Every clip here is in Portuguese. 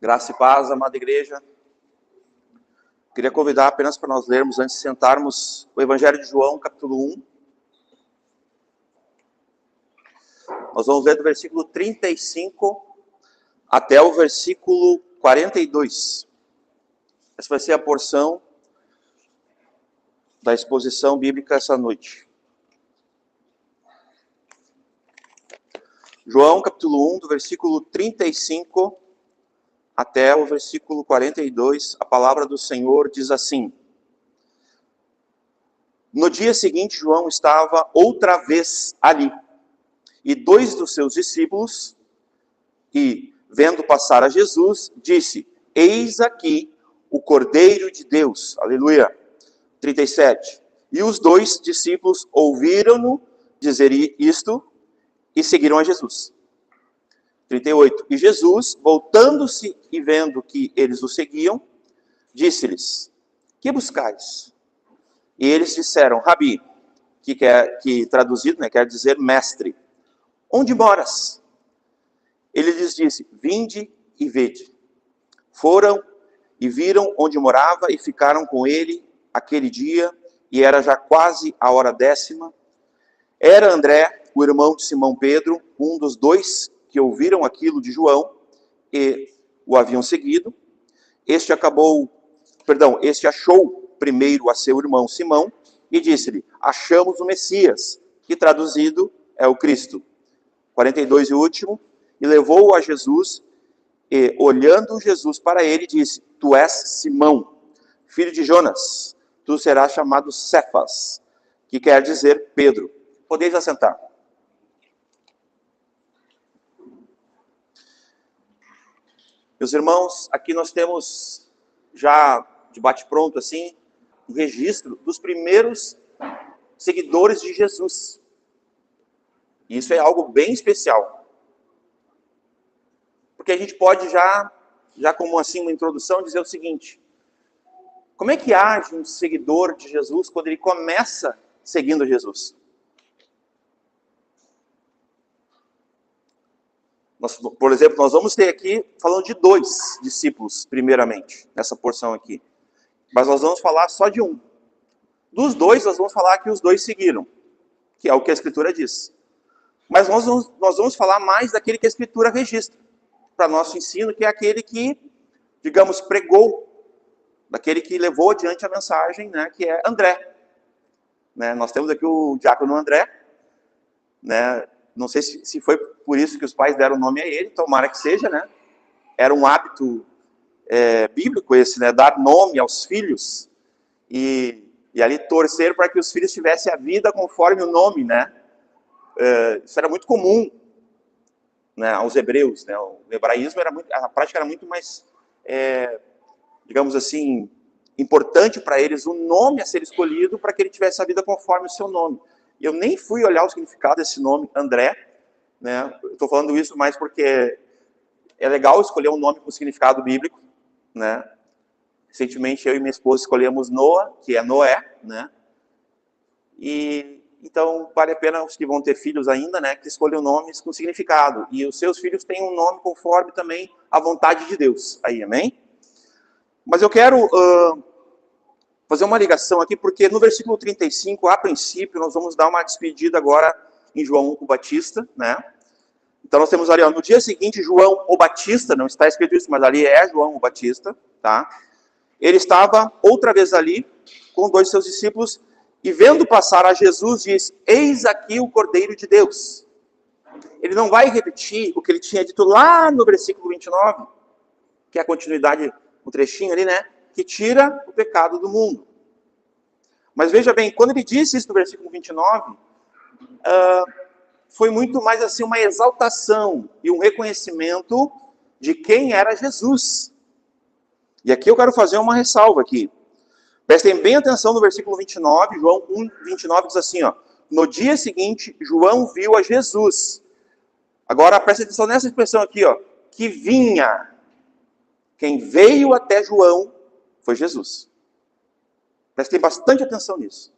Graça e paz, amada igreja. Queria convidar apenas para nós lermos, antes de sentarmos, o Evangelho de João, capítulo 1. Nós vamos ler do versículo 35 até o versículo 42. Essa vai ser a porção da exposição bíblica essa noite. João, capítulo 1, do versículo 35 até o versículo 42, a palavra do Senhor diz assim: No dia seguinte, João estava outra vez ali, e dois dos seus discípulos, e, vendo passar a Jesus, disse: Eis aqui o Cordeiro de Deus. Aleluia. 37. E os dois discípulos ouviram-no dizer isto, e seguiram a Jesus. 38. E Jesus, voltando-se e vendo que eles o seguiam, disse-lhes: Que buscais? E eles disseram: Rabi, que traduzido, quer dizer mestre, onde moras? Ele lhes disse: Vinde e vede. Foram e viram onde morava e ficaram com ele aquele dia, e era já quase a hora 10ª. Era André, o irmão de Simão Pedro, um dos dois que ouviram aquilo de João e o haviam seguido. Este achou primeiro a seu irmão Simão e disse-lhe: Achamos o Messias, que traduzido é o Cristo. 42 e último. E levou-o a Jesus, e olhando Jesus para ele, disse: Tu és Simão, filho de Jonas, tu serás chamado Cefas, que quer dizer Pedro. Podeis assentar. Meus irmãos, aqui nós temos já de bate-pronto assim, um registro dos primeiros seguidores de Jesus. E isso é algo bem especial. Porque a gente pode já como assim uma introdução, dizer o seguinte: como é que age um seguidor de Jesus quando ele começa seguindo Jesus? Por exemplo, nós vamos ter aqui, falando de dois discípulos, primeiramente, nessa porção aqui. Mas nós vamos falar só de um. Dos dois, nós vamos falar que os dois seguiram, que é o que a Escritura diz. Mas nós vamos falar mais daquele que a Escritura registra, para nosso ensino, que é aquele que, digamos, pregou, daquele que levou adiante a mensagem, que é André. Nós temos aqui o diácono André, não sei se foi por isso que os pais deram o nome a ele, tomara que seja, Era um hábito bíblico esse, dar nome aos filhos e ali torcer para que os filhos tivessem a vida conforme o nome, Isso era muito comum, aos hebreus, O hebraísmo a prática era muito mais, digamos assim, importante para eles o nome a ser escolhido para que ele tivesse a vida conforme o seu nome. E eu nem fui olhar o significado desse nome, André, Estou falando isso mais porque é legal escolher um nome com significado bíblico, Recentemente eu e minha esposa escolhemos Noah, que é Noé, E então vale a pena os que vão ter filhos ainda, que escolham nomes com significado. E os seus filhos têm um nome conforme também a vontade de Deus. Aí, amém? Mas eu quero fazer uma ligação aqui, porque no versículo 35, a princípio, nós vamos dar uma despedida agora em João o Batista, Então nós temos ali, no dia seguinte, João o Batista, não está escrito isso, mas ali é João o Batista, Ele estava outra vez ali, com dois de seus discípulos, e vendo passar a Jesus, diz: Eis aqui o Cordeiro de Deus. Ele não vai repetir o que ele tinha dito lá no versículo 29, que é a continuidade, um trechinho ali, que tira o pecado do mundo. Mas veja bem, quando ele disse isso no versículo 29, foi muito mais assim uma exaltação e um reconhecimento de quem era Jesus. E aqui eu quero fazer uma ressalva aqui. Prestem bem atenção no versículo 29, João 1, 29 diz assim, No dia seguinte, João viu a Jesus. Agora presta atenção nessa expressão aqui, que vinha. Quem veio até João foi Jesus. Prestem bastante atenção nisso.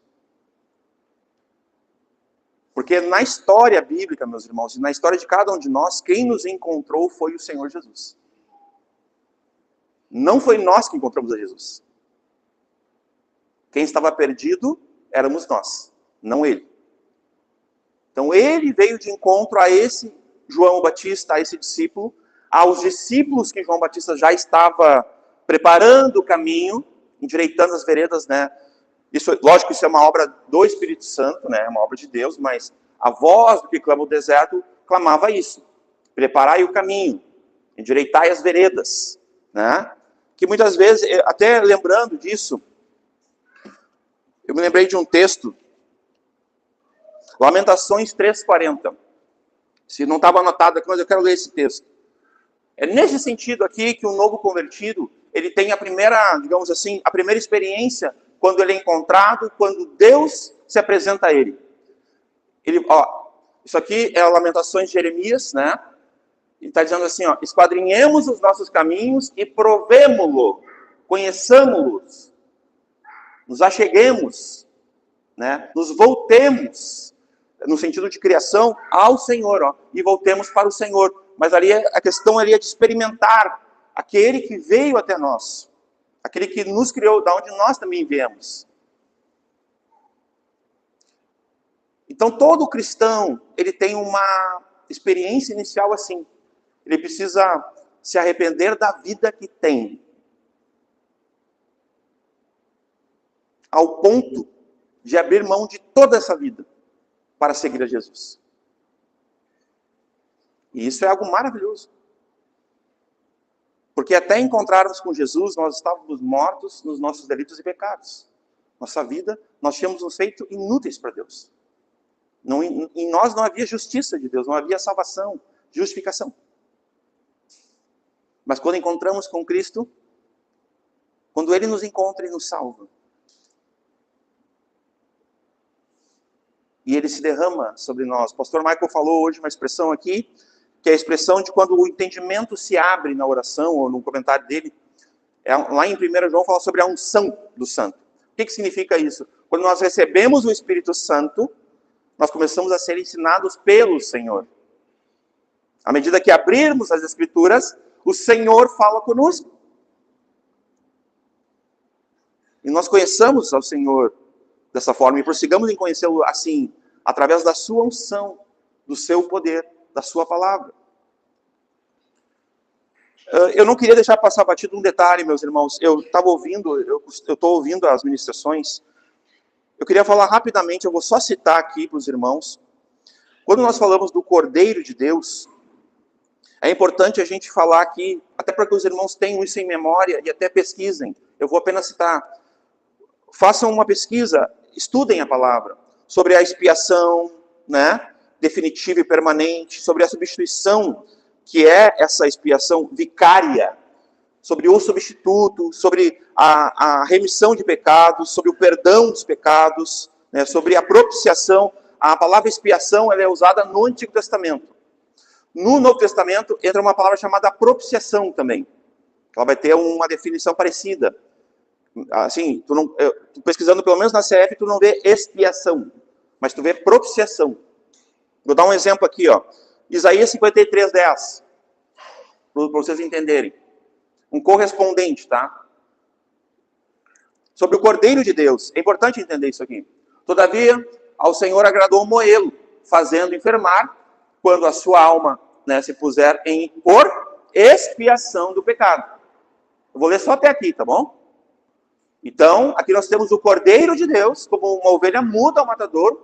Porque na história bíblica, meus irmãos, e na história de cada um de nós, quem nos encontrou foi o Senhor Jesus. Não foi nós que encontramos a Jesus. Quem estava perdido éramos nós, não ele. Então ele veio de encontro a esse João Batista, a esse discípulo, aos discípulos que João Batista já estava preparando o caminho, endireitando as veredas, né? Isso, lógico, isso é uma obra do Espírito Santo, né? É uma obra de Deus, mas a voz do que clama o deserto clamava isso: preparai o caminho, endireitai as veredas, né? Que muitas vezes, até lembrando disso, eu me lembrei de um texto, Lamentações 3:40. Se não estava anotado aqui, mas eu quero ler esse texto. É nesse sentido aqui que o novo convertido, ele tem a primeira, digamos assim, a primeira experiência quando ele é encontrado, quando Deus se apresenta a ele. Isso aqui é a Lamentações de Jeremias, né? Ele está dizendo assim, esquadrinhemos os nossos caminhos e provemo-lo, conheçamos-los, nos acheguemos, né? Nos voltemos, no sentido de criação, ao Senhor, e voltemos para o Senhor. Mas ali a questão ali é de experimentar aquele que veio até nós, aquele que nos criou, da onde nós também viemos. Então todo cristão, ele tem uma experiência inicial assim. Ele precisa se arrepender da vida que tem, ao ponto de abrir mão de toda essa vida para seguir a Jesus. E isso é algo maravilhoso. Porque até encontrarmos com Jesus, nós estávamos mortos nos nossos delitos e pecados. Nossa vida, nós tínhamos nos feito inúteis para Deus. Em nós não havia justiça de Deus, não havia salvação, justificação. Mas quando encontramos com Cristo, quando Ele nos encontra e nos salva, e Ele se derrama sobre nós. O pastor Michael falou hoje uma expressão aqui, que é a expressão de quando o entendimento se abre na oração, ou no comentário dele. Lá em 1 João fala sobre a unção do santo. O que significa isso? Quando nós recebemos o Espírito Santo, nós começamos a ser ensinados pelo Senhor. À medida que abrirmos as Escrituras, o Senhor fala conosco. E nós conheçamos ao Senhor dessa forma, e prossigamos em conhecê-lo assim, através da sua unção, do seu poder, da sua palavra. Eu não queria deixar passar batido um detalhe, meus irmãos. Eu estou ouvindo as ministrações. Eu queria falar rapidamente, eu vou só citar aqui para os irmãos. Quando nós falamos do Cordeiro de Deus, é importante a gente falar aqui, até para que os irmãos tenham isso em memória e até pesquisem. Eu vou apenas citar. Façam uma pesquisa, estudem a palavra, sobre a expiação, né, definitiva e permanente, sobre a substituição, que é essa expiação vicária, sobre o substituto, sobre a remissão de pecados, sobre o perdão dos pecados, né, sobre a propiciação. A palavra expiação ela é usada no Antigo Testamento. No Novo Testamento entra uma palavra chamada propiciação também. Ela vai ter uma definição parecida. Assim, tu pesquisando pelo menos na CF, tu não vê expiação, mas tu vê propiciação. Vou dar um exemplo aqui, Isaías 53:10, para vocês entenderem. Um correspondente, tá? Sobre o Cordeiro de Deus. É importante entender isso aqui. Todavia, ao Senhor agradou moê-lo, fazendo enfermar, quando a sua alma, né, se puser por expiação do pecado. Eu vou ler só até aqui, tá bom? Então, aqui nós temos o Cordeiro de Deus, como uma ovelha muda ao matador,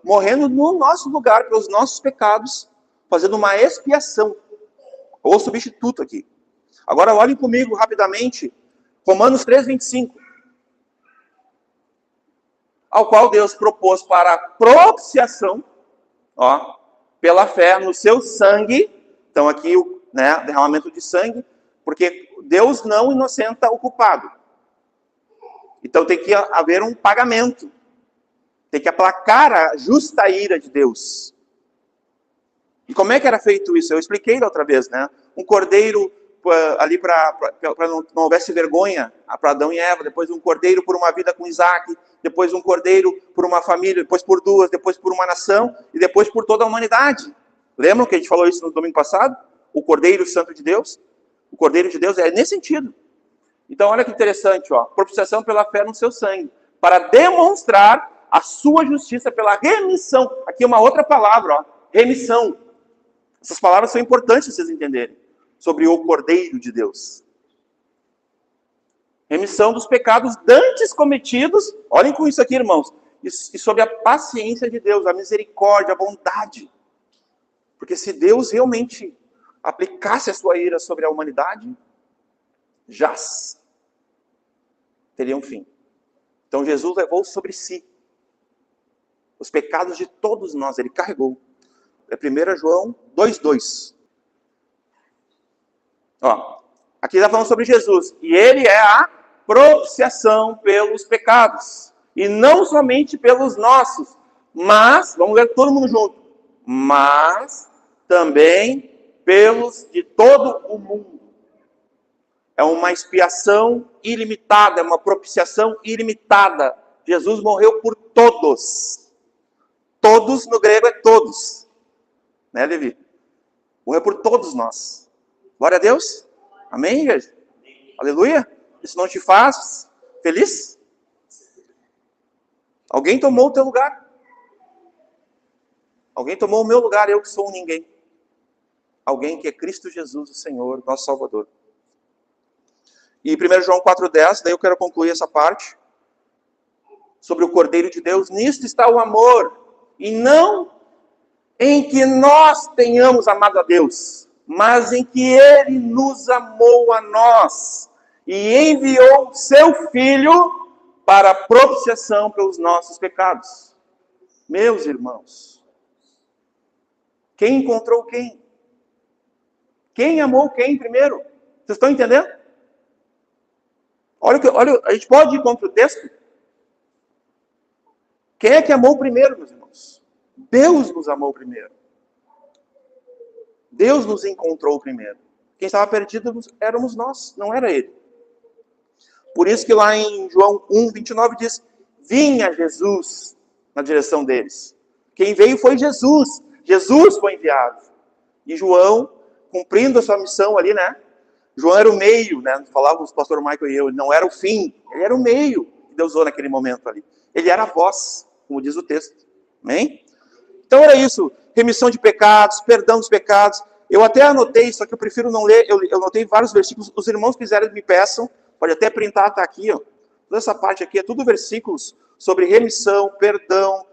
morrendo no nosso lugar, pelos nossos pecados, fazendo uma expiação, ou substituto aqui. Agora, olhem comigo rapidamente, Romanos 3:25, ao qual Deus propôs para propiciação, pela fé no seu sangue. Então aqui, né, derramamento de sangue, porque Deus não inocenta o culpado. Então tem que haver um pagamento. Tem que aplacar a justa ira de Deus. E como é que era feito isso? Eu expliquei da outra vez, né? Um cordeiro ali para não houvesse vergonha para Adão e Eva, depois um cordeiro por uma vida com Isaac, depois um cordeiro por uma família, depois por duas, depois por uma nação e depois por toda a humanidade. Lembram que a gente falou isso no domingo passado? O Cordeiro Santo de Deus? O Cordeiro de Deus é nesse sentido. Então, olha que interessante, ó. Propiciação pela fé no seu sangue, para demonstrar a sua justiça pela remissão. Aqui é uma outra palavra, ó. Remissão. Essas palavras são importantes vocês entenderem. Sobre o Cordeiro de Deus. Remissão dos pecados dantes cometidos. Olhem com isso aqui, irmãos. E sobre a paciência de Deus, a misericórdia, a bondade. Porque se Deus realmente aplicasse a sua ira sobre a humanidade, teria um fim. Então Jesus levou sobre si os pecados de todos nós, ele carregou. É 1 João 2,2. Ó, aqui está falando sobre Jesus. E ele é a propiciação pelos pecados. E não somente pelos nossos, mas, vamos ler todo mundo junto, mas também pelos de todo o mundo. É uma expiação ilimitada, é uma propiciação ilimitada. Jesus morreu por todos. Todos no grego é todos. Né, Levi? Morreu por todos nós. Glória a Deus. Amém, igreja? Aleluia. Isso não te faz feliz? Alguém tomou o teu lugar. Alguém tomou o meu lugar, eu que sou um ninguém. Alguém que é Cristo Jesus, o Senhor, nosso Salvador. E 1 João 4,10, daí eu quero concluir essa parte, sobre o Cordeiro de Deus. Nisto está o amor, e não em que nós tenhamos amado a Deus, mas em que Ele nos amou a nós, e enviou seu Filho para a propiciação pelos nossos pecados. Meus irmãos, quem encontrou quem? Quem amou quem primeiro? Vocês estão entendendo? Olha, a gente pode ir contra o texto? Quem é que amou primeiro, meus irmãos? Deus nos amou primeiro. Deus nos encontrou primeiro. Quem estava perdido éramos nós, não era Ele. Por isso que lá em João 1,29 diz, vinha Jesus na direção deles. Quem veio foi Jesus. Jesus foi enviado. E João, cumprindo a sua missão ali, né? João era o meio, né? Falávamos o pastor Michael e eu, ele não era o fim, ele era o meio que Deus usou naquele momento ali. Ele era a voz, como diz o texto. Amém? Então era isso, remissão de pecados, perdão dos pecados. Eu até anotei, só que eu prefiro não ler, eu anotei vários versículos. Os irmãos quiserem me peçam, pode até printar, tá aqui, ó. Toda essa parte aqui é tudo versículos sobre remissão, perdão,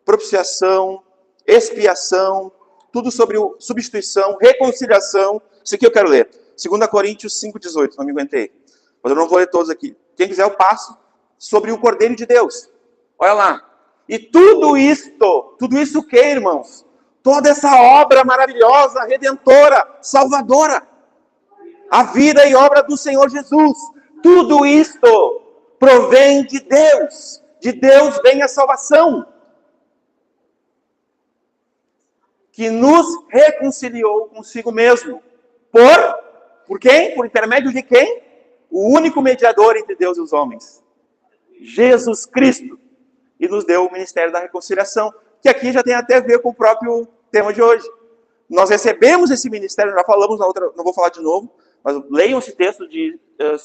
propiciação, expiação, tudo sobre substituição, reconciliação. Isso aqui eu quero ler. 2 Coríntios 5,18, não me aguentei. Mas eu não vou ler todos aqui. Quem quiser eu passo sobre o Cordeiro de Deus. Olha lá. E tudo isso o que, irmãos? Toda essa obra maravilhosa, redentora, salvadora. A vida e obra do Senhor Jesus. Tudo isto provém de Deus. De Deus vem a salvação. Que nos reconciliou consigo mesmo. Por quem? Por intermédio de quem? O único mediador entre Deus e os homens. Jesus Cristo. E nos deu o ministério da reconciliação. Que aqui já tem até a ver com o próprio tema de hoje. Nós recebemos esse ministério, já falamos na outra, não vou falar de novo, mas leiam esse texto de 2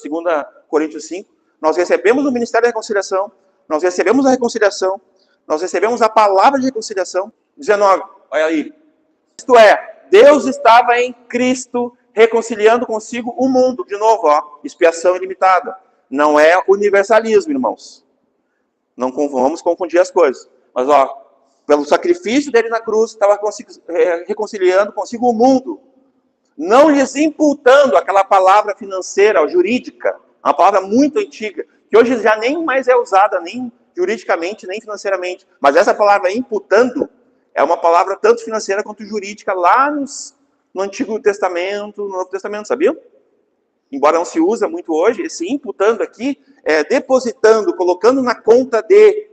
Coríntios 5. Nós recebemos o ministério da reconciliação, nós recebemos a reconciliação, nós recebemos a palavra de reconciliação. 19, olha aí. Isto é, Deus estava em Cristo reconciliando consigo o mundo. De novo, ó, expiação ilimitada. Não é universalismo, irmãos. Não vamos confundir as coisas. Mas, ó, pelo sacrifício dele na cruz, estava reconciliando consigo o mundo. Não lhes imputando aquela palavra financeira, jurídica, uma palavra muito antiga, que hoje já nem mais é usada, nem juridicamente, nem financeiramente. Mas essa palavra imputando é uma palavra tanto financeira quanto jurídica lá no Antigo Testamento, no Novo Testamento, sabiam? Embora não se usa muito hoje, esse imputando aqui é depositando, colocando na conta de.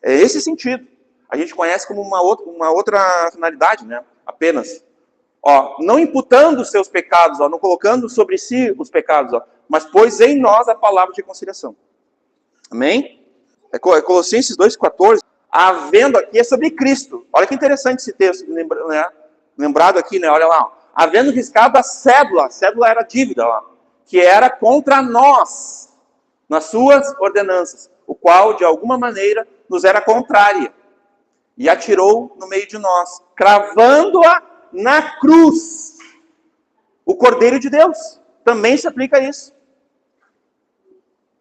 É esse sentido. A gente conhece como uma outra finalidade, né? Apenas. Ó, não imputando os seus pecados, ó, não colocando sobre si os pecados, ó, mas pôs em nós a palavra de reconciliação. Amém? É Colossenses 2,14. Havendo aqui é sobre Cristo. Olha que interessante esse texto, né? Lembrado aqui, né? Olha lá. Ó. havendo riscado a cédula era dívida, ó, que era contra nós, nas suas ordenanças, o qual, de alguma maneira, nos era contrária, e atirou no meio de nós, cravando-a na cruz. O Cordeiro de Deus também se aplica a isso.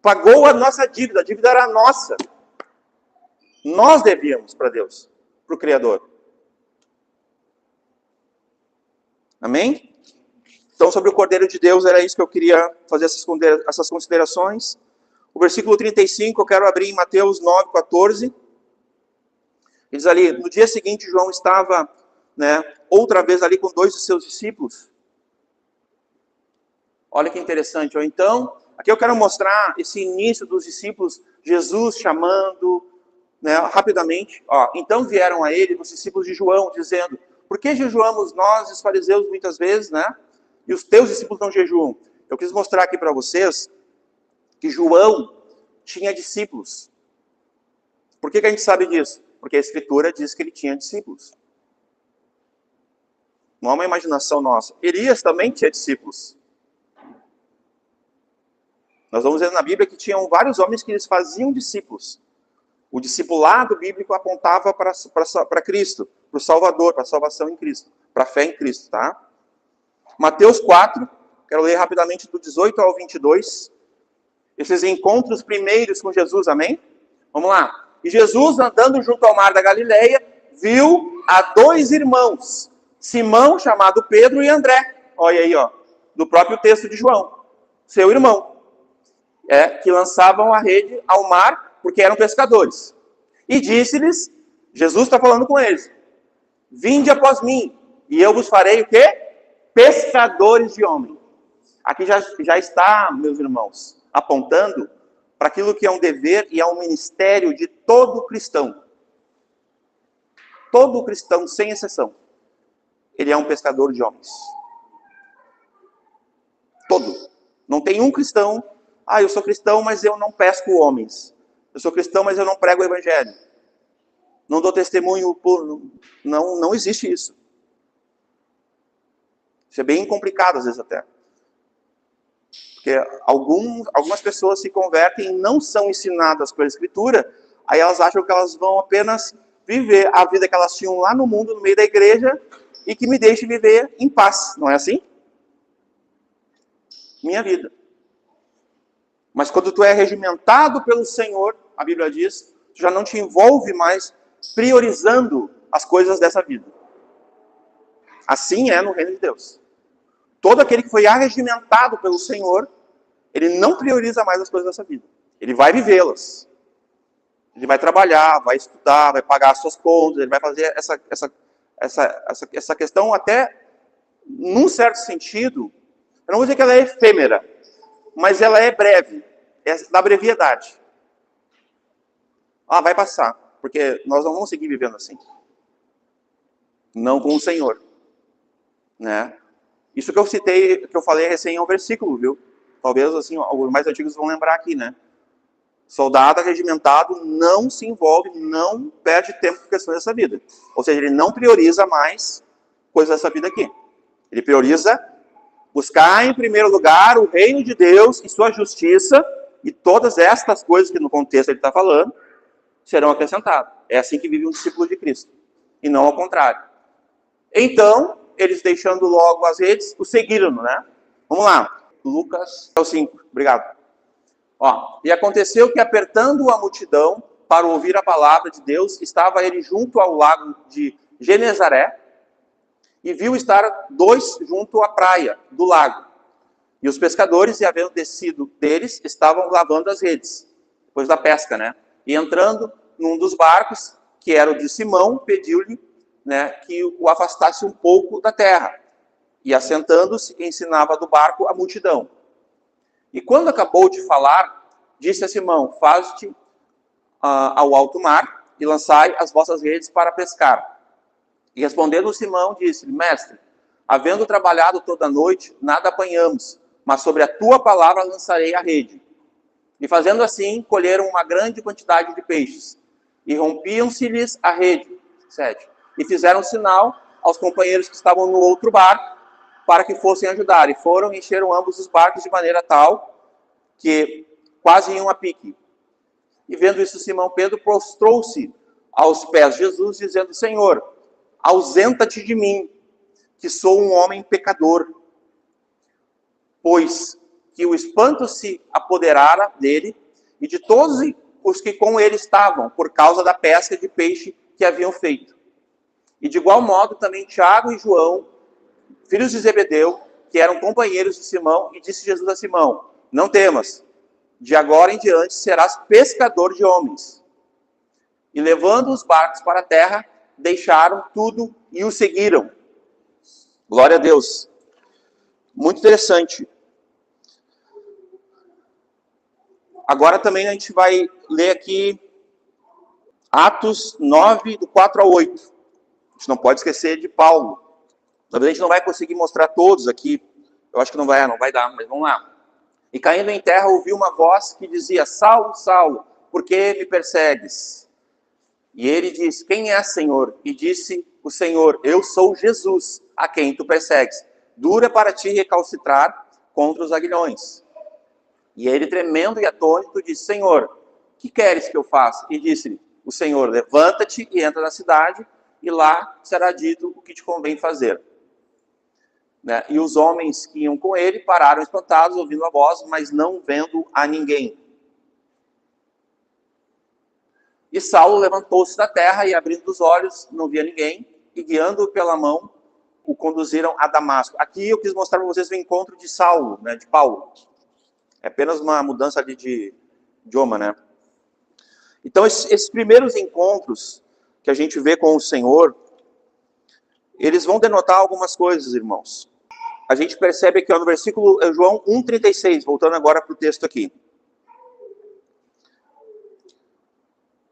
Pagou a nossa dívida, a dívida era nossa. Nós devíamos para Deus, para o Criador. Amém? Então, sobre o Cordeiro de Deus, era isso que eu queria fazer essas considerações. O versículo 35, eu quero abrir em Mateus 9:14. Diz ali, no dia seguinte, João estava, outra vez ali com 2 de seus discípulos. Olha que interessante. Então, aqui eu quero mostrar esse início dos discípulos, Jesus chamando, rapidamente. Então vieram a ele os discípulos de João, dizendo, por que jejuamos nós, os fariseus, muitas vezes, e os teus discípulos não jejuam? Eu quis mostrar aqui para vocês que João tinha discípulos. Por que a gente sabe disso? Porque a Escritura diz que ele tinha discípulos. Não é uma imaginação nossa. Elias também tinha discípulos. Nós vamos ver na Bíblia que tinham vários homens que eles faziam discípulos. O discipulado bíblico apontava para Cristo, para o Salvador, para a salvação em Cristo, para a fé em Cristo, tá? Mateus 4, quero ler rapidamente do 18 ao 22. Esses encontros primeiros com Jesus, amém? Vamos lá. E Jesus, andando junto ao mar da Galileia, viu a 2 irmãos, Simão, chamado Pedro, e André. Olha aí, do próprio texto de João. Seu irmão. Que lançavam a rede ao mar, porque eram pescadores. E disse-lhes, Jesus está falando com eles, vinde após mim, e eu vos farei o quê? Pescadores de homens. Aqui já está, meus irmãos, apontando para aquilo que é um dever e é um ministério de todo cristão. Todo cristão, sem exceção, ele é um pescador de homens. Todo. Não tem um cristão, eu sou cristão, mas eu não pesco homens. Eu sou cristão, mas eu não prego o evangelho. Não dou testemunho Não existe isso. Isso é bem complicado, às vezes, até. Porque algumas pessoas se convertem e não são ensinadas pela Escritura, aí elas acham que elas vão apenas viver a vida que elas tinham lá no mundo, no meio da igreja, e que me deixe viver em paz. Não é assim? Minha vida. Mas quando tu é regimentado pelo Senhor, a Bíblia diz, tu já não te envolve mais priorizando as coisas dessa vida. Assim é no reino de Deus. Todo aquele que foi arregimentado pelo Senhor, ele não prioriza mais as coisas dessa vida. Ele vai vivê-las. Ele vai trabalhar, vai estudar, vai pagar as suas contas, ele vai fazer essa questão até, num certo sentido, eu não vou dizer que ela é efêmera, mas ela é breve, é da brevidade. Vai passar, porque nós não vamos seguir vivendo assim. Não com o Senhor. Isso que eu citei, que eu falei recém é um versículo, viu? Talvez, assim, os mais antigos vão lembrar aqui, Soldado regimentado não se envolve, não perde tempo com questões dessa vida. Ou seja, ele não prioriza mais coisas dessa vida aqui. Ele prioriza buscar em primeiro lugar o reino de Deus e sua justiça, e todas estas coisas que no contexto ele está falando, serão acrescentadas. É assim que vive um discípulo de Cristo, e não ao contrário. Então, eles deixando logo as redes, o seguiram, Vamos lá, Lucas 5, obrigado. E aconteceu que, apertando a multidão para ouvir a palavra de Deus, estava ele junto ao lago de Genezaré, e viu estar 2 junto à praia do lago. E os pescadores, e havendo descido deles, estavam lavando as redes, depois da pesca, E entrando num dos barcos, que era o de Simão, pediu-lhe, que o afastasse um pouco da terra. E assentando-se, ensinava do barco a multidão. E quando acabou de falar, disse a Simão, faze-te ao alto mar, e lançai as vossas redes para pescar. E respondendo Simão, disse-lhe, mestre, havendo trabalhado toda a noite, nada apanhamos, mas sobre a tua palavra lançarei a rede. E fazendo assim, colheram uma grande quantidade de peixes, e rompiam-se-lhes a rede. 7. E fizeram sinal aos companheiros que estavam no outro barco, para que fossem ajudar. E foram e encheram ambos os barcos de maneira tal que quase iam a pique. E vendo isso, Simão Pedro prostrou-se aos pés de Jesus, dizendo: Senhor, ausenta-te de mim, que sou um homem pecador. Pois que o espanto se apoderara dele e de todos os que com ele estavam, por causa da pesca de peixe que haviam feito. E de igual modo também Tiago e João, filhos de Zebedeu, que eram companheiros de Simão, e disse Jesus a Simão: não temas, de agora em diante serás pescador de homens. E levando os barcos para a terra, deixaram tudo e o seguiram. Glória a Deus. Muito interessante. Agora também a gente vai ler aqui Atos 9, do 4 ao 8. A gente não pode esquecer de Paulo. Talvez a gente não vai conseguir mostrar todos aqui. Eu acho que não vai dar, mas vamos lá. E caindo em terra, ouviu uma voz que dizia: Saulo, Saulo, por que me persegues? E ele disse: quem é, Senhor? E disse o Senhor: eu sou Jesus, a quem tu persegues. Dura para ti recalcitrar contra os aguilhões. E ele, tremendo e atônito, disse: Senhor, que queres que eu faça? E disse-lhe o Senhor: levanta-te e entra na cidade, e lá será dito o que te convém fazer. Né? E os homens que iam com ele pararam espantados, ouvindo a voz, mas não vendo a ninguém. E Saulo levantou-se da terra e, abrindo os olhos, não via ninguém, e guiando-o pela mão, o conduziram a Damasco. Aqui eu quis mostrar para vocês o encontro de Saulo, né, de Paulo. É apenas uma mudança ali de idioma, né? Então, esses primeiros encontros que a gente vê com o Senhor, eles vão denotar algumas coisas, irmãos. A gente percebe aqui, ó, no versículo João 1,36, voltando agora para o texto aqui.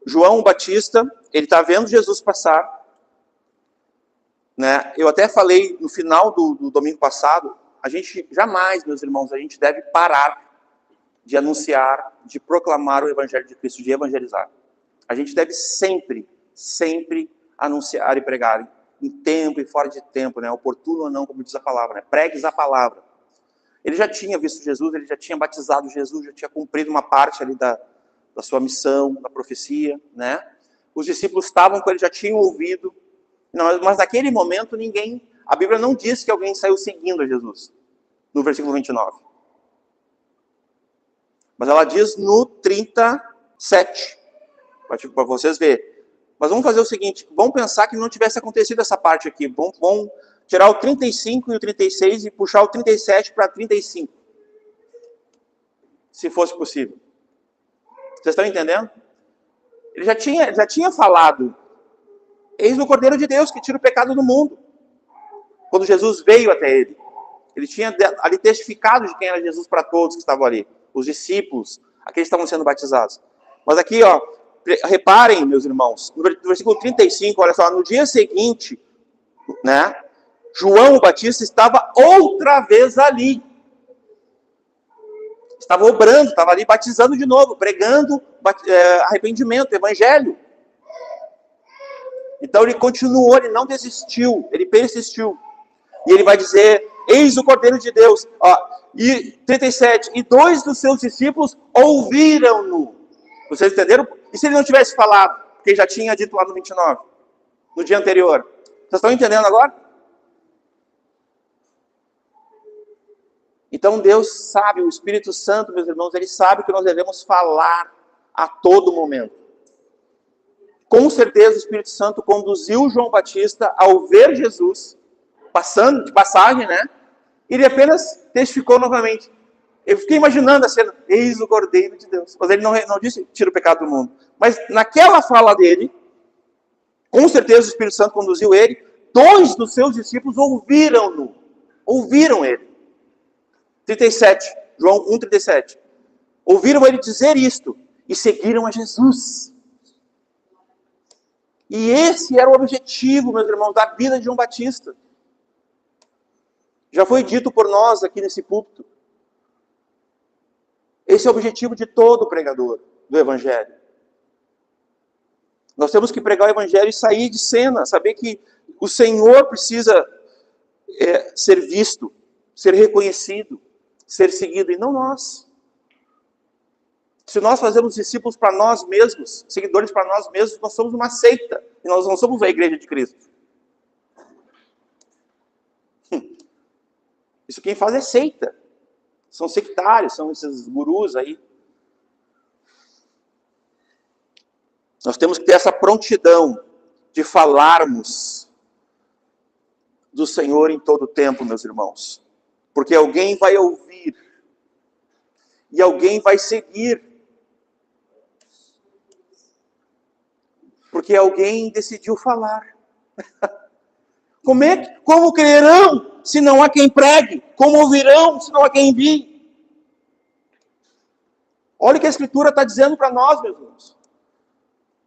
João Batista, ele está vendo Jesus passar. Né? Eu até falei no final do domingo passado, a gente jamais, meus irmãos, a gente deve parar de anunciar, de proclamar o Evangelho de Cristo, de evangelizar. A gente deve sempre, sempre anunciar e pregar, em tempo e fora de tempo, né? Oportuno ou não, como diz a palavra, né? Pregues a palavra. Ele já tinha visto Jesus, ele já tinha batizado Jesus, já tinha cumprido uma parte ali da sua missão, da profecia, né? Os discípulos estavam com ele, já tinham ouvido, mas naquele momento a Bíblia não diz que alguém saiu seguindo a Jesus, no versículo 29. Mas ela diz no 37, para vocês verem. Mas vamos fazer o seguinte, vamos pensar que não tivesse acontecido essa parte aqui. Vamos tirar o 35 e o 36 e puxar o 37 para 35. Se fosse possível. Vocês estão entendendo? Ele já tinha falado: eis o Cordeiro de Deus que tira o pecado do mundo. Quando Jesus veio até ele. Ele tinha ali testificado de quem era Jesus para todos que estavam ali. Os discípulos, aqueles que estavam sendo batizados. Mas aqui, ó, reparem, meus irmãos, no versículo 35, olha só, no dia seguinte, né, João o Batista estava outra vez ali. Estava obrando, estava ali batizando de novo, pregando arrependimento, evangelho. Então ele continuou, ele não desistiu, ele persistiu. E ele vai dizer: eis o Cordeiro de Deus. Ó, e 37, e 2 dos seus discípulos ouviram-no. Vocês entenderam? E se ele não tivesse falado? Porque ele já tinha dito lá no 29, no dia anterior. Vocês estão entendendo agora? Então Deus sabe, o Espírito Santo, meus irmãos, ele sabe que nós devemos falar a todo momento. Com certeza o Espírito Santo conduziu João Batista ao ver Jesus, passando de passagem, né? Ele apenas testificou novamente. Eu fiquei imaginando a cena: eis o Cordeiro de Deus. Mas ele não disse: tira o pecado do mundo. Mas naquela fala dele, com certeza o Espírito Santo conduziu ele. 2 dos seus discípulos ouviram-no. Ouviram ele. 37, João 1,37. Ouviram ele dizer isto e seguiram a Jesus. E esse era o objetivo, meus irmãos, da vida de João Batista. Já foi dito por nós aqui nesse púlpito. Esse é o objetivo de todo pregador do Evangelho. Nós temos que pregar o Evangelho e sair de cena, saber que o Senhor precisa ser visto, ser reconhecido, ser seguido, e não nós. Se nós fazemos discípulos para nós mesmos, seguidores para nós mesmos, nós somos uma seita, e nós não somos a igreja de Cristo. Isso quem faz é seita. São sectários, são esses gurus aí. Nós temos que ter essa prontidão de falarmos do Senhor em todo o tempo, meus irmãos. Porque alguém vai ouvir. E alguém vai seguir. Porque alguém decidiu falar. Como crerão se não há quem pregue? Como ouvirão se não há quem envie? Olha o que a Escritura está dizendo para nós, meus irmãos.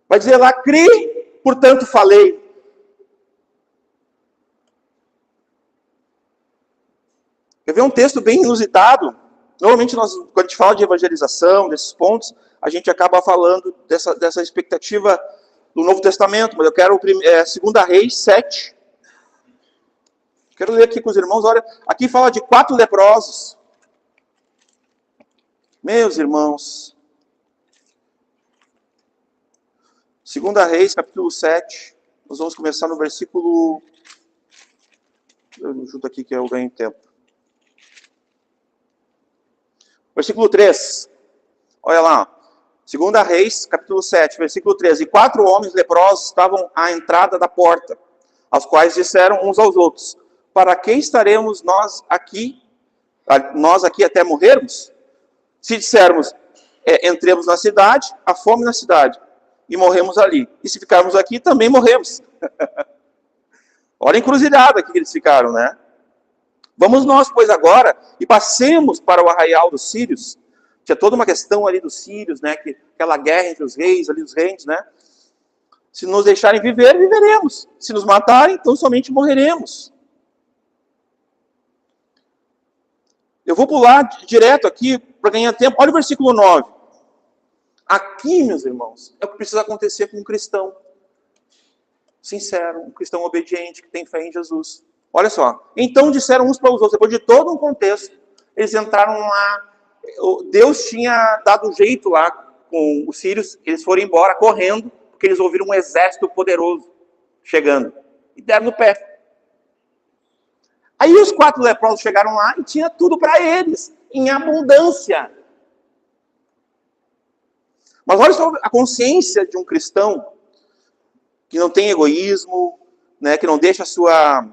Vai dizer lá, criei, portanto falei. Quer ver um texto bem inusitado? Normalmente, quando a gente fala de evangelização, desses pontos, a gente acaba falando dessa expectativa do Novo Testamento, mas eu quero 2 Reis 7. Quero ler aqui com os irmãos, olha, aqui fala de 4 leprosos. Meus irmãos, 2 Reis, capítulo 7, nós vamos começar no versículo... Eu junto aqui que eu ganho tempo. Versículo 3. Olha lá. 2 Reis, capítulo 7, versículo 13. E 4 homens leprosos estavam à entrada da porta, aos quais disseram uns aos outros, para que estaremos nós aqui até morrermos? Se dissermos, entremos na cidade, há fome na cidade, e morremos ali. E se ficarmos aqui, também morremos. Olha a encruzilhada que eles ficaram, né? Vamos nós, pois, agora, e passemos para o arraial dos sírios. Tinha toda uma questão ali dos sírios, né? Aquela guerra entre os reis, ali os reinos, né? Se nos deixarem viver, viveremos. Se nos matarem, então somente morreremos. Eu vou pular direto aqui para ganhar tempo. Olha o versículo 9. Aqui, meus irmãos, é o que precisa acontecer com um cristão sincero, um cristão obediente, que tem fé em Jesus. Olha só. Então disseram uns para os outros, depois de todo um contexto, eles entraram lá. Deus tinha dado um jeito lá com os sírios, eles foram embora correndo, porque eles ouviram um exército poderoso chegando. E deram no pé. Aí os 4 leprosos chegaram lá e tinha tudo para eles, em abundância. Mas olha só a consciência de um cristão que não tem egoísmo, né, que não deixa a sua...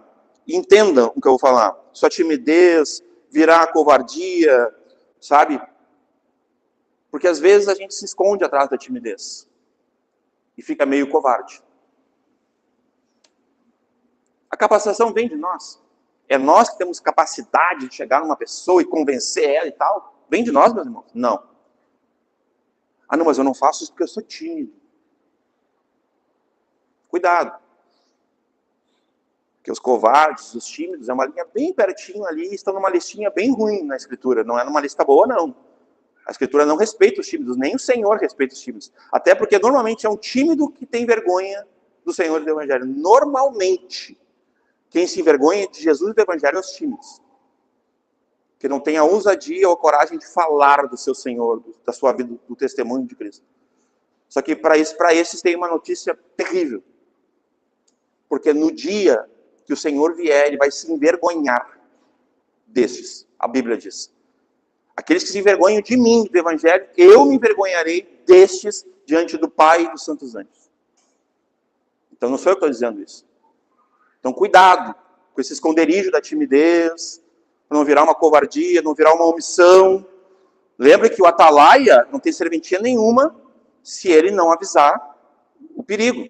Entendam o que eu vou falar. Sua timidez virar covardia, sabe? Porque às vezes a gente se esconde atrás da timidez. E fica meio covarde. A capacitação vem de nós. É nós que temos capacidade de chegar numa pessoa e convencer ela e tal. Vem de nós, meus irmãos? Não. Ah, não, mas eu não faço isso porque eu sou tímido. Cuidado. Porque os covardes, os tímidos, é uma linha bem pertinho ali, estão numa listinha bem ruim na Escritura. Não é numa lista boa, não. A Escritura não respeita os tímidos, nem o Senhor respeita os tímidos. Até porque normalmente é um tímido que tem vergonha do Senhor e do Evangelho. Normalmente, quem se envergonha de Jesus e do Evangelho é os tímidos. Que não tem a ousadia ou a coragem de falar do seu Senhor, da sua vida, do testemunho de Cristo. Só que para esses tem uma notícia terrível. Porque no dia que o Senhor vier, ele vai se envergonhar desses. A Bíblia diz. Aqueles que se envergonham de mim, do Evangelho, eu me envergonharei destes diante do Pai e dos santos anjos. Então não sou eu que estou dizendo isso. Então cuidado com esse esconderijo da timidez, para não virar uma covardia, não virar uma omissão. Lembre que o atalaia não tem serventia nenhuma se ele não avisar o perigo.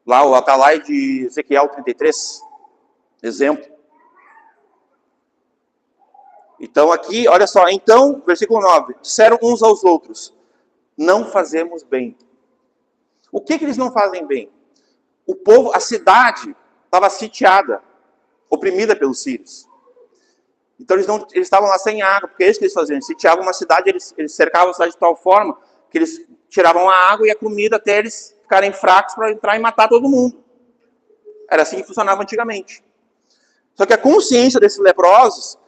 Lá o atalaia de Ezequiel 33, exemplo. Então aqui, olha só, então, versículo 9, disseram uns aos outros, não fazemos bem. O que eles não fazem bem? O povo, a cidade estava sitiada, oprimida pelos sírios. Então eles estavam lá sem água, porque é isso que eles faziam. Eles sitiavam uma cidade, eles cercavam a cidade de tal forma que eles tiravam a água e a comida até eles ficarem fracos para entrar e matar todo mundo. Era assim que funcionava antigamente. Só que a consciência desses leprosos,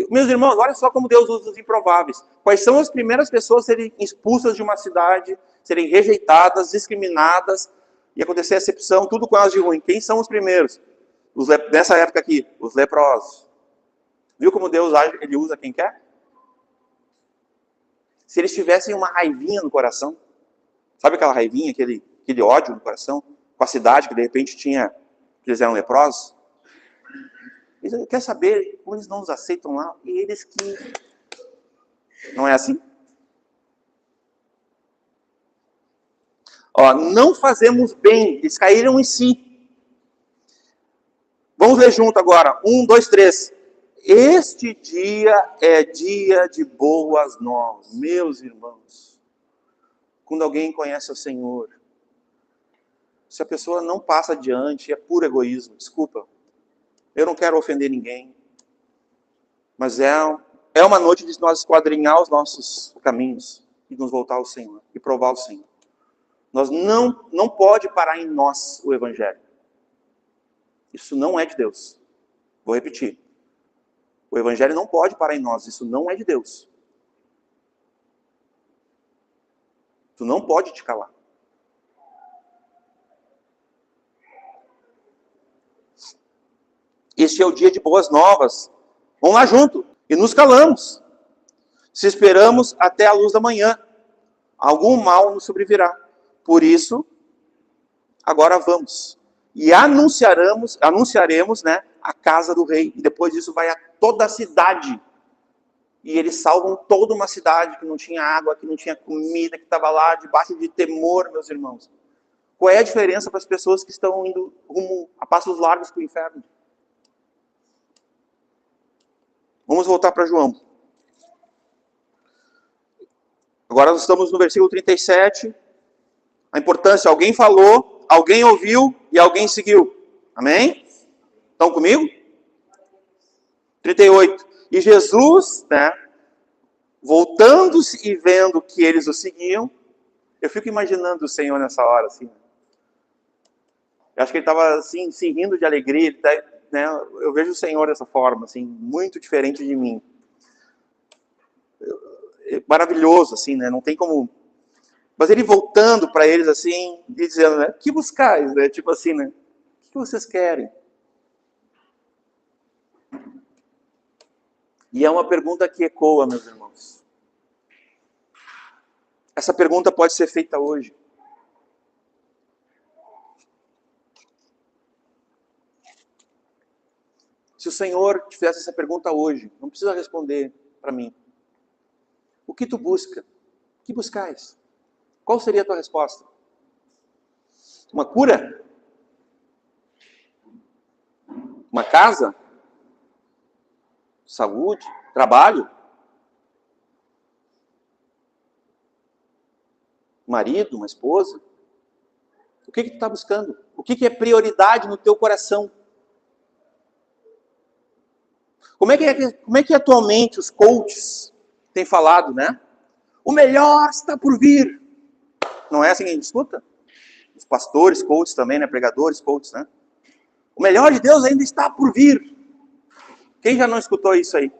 meus irmãos, olha só como Deus usa os improváveis. Quais são as primeiras pessoas a serem expulsas de uma cidade, serem rejeitadas, discriminadas, e acontecer acepção, tudo com elas de ruim? Quem são os primeiros? Nessa época aqui, os leprosos. Viu como Deus age? Ele usa quem quer? Se eles tivessem uma raivinha no coração, sabe aquela raivinha, aquele ódio no coração, com a cidade que de repente tinha, que eles eram leprosos? Eles quer saber como eles não nos aceitam lá, e eles que... Não é assim? Ó, não fazemos bem, eles caíram em si. Vamos ler junto agora. 1, 2, 3. Este dia é dia de boas novas. Meus irmãos, quando alguém conhece o Senhor, se a pessoa não passa adiante, é puro egoísmo. Desculpa, eu não quero ofender ninguém. Mas é uma noite de nós esquadrinhar os nossos caminhos e nos voltar ao Senhor e provar o Senhor. Nós não pode parar em nós o Evangelho. Isso não é de Deus. Vou repetir. O Evangelho não pode parar em nós. Isso não é de Deus. Tu não pode te calar. Este é o dia de boas novas. Vamos lá junto. E nos calamos. Se esperamos até a luz da manhã, algum mal nos sobrevirá. Por isso, agora vamos. E anunciaremos, né, a casa do rei. E depois disso vai a toda a cidade. E eles salvam toda uma cidade que não tinha água, que não tinha comida, que estava lá debaixo de temor, meus irmãos. Qual é a diferença para as pessoas que estão indo rumo a passos largos para o inferno? Vamos voltar para João. Agora nós estamos no versículo 37. A importância, alguém falou, alguém ouviu e alguém seguiu. Amém? Estão comigo? 38. E Jesus, né, voltando-se e vendo que eles o seguiam, eu fico imaginando o Senhor nessa hora, assim. Eu acho que ele estava assim, se rindo de alegria, ele tá, né, eu vejo o Senhor dessa forma, assim, muito diferente de mim. Maravilhoso, assim, né, não tem como... Mas ele voltando para eles assim, e dizendo, né, que buscais, né, tipo assim, né, o que vocês querem? E é uma pergunta que ecoa, meus irmãos. Essa pergunta pode ser feita hoje. Se o Senhor te fizesse essa pergunta hoje, não precisa responder para mim. O que tu busca? O que buscais? Qual seria a tua resposta? Uma cura? Uma casa? Saúde? Trabalho? Marido? Uma esposa? O que tu está buscando? O que é prioridade no teu coração? Como é que atualmente os coaches têm falado, né? O melhor está por vir. Não é assim que a gente escuta? Os pastores, coaches também, né? Pregadores, coaches, né? O melhor de Deus ainda está por vir. Quem já não escutou isso aí?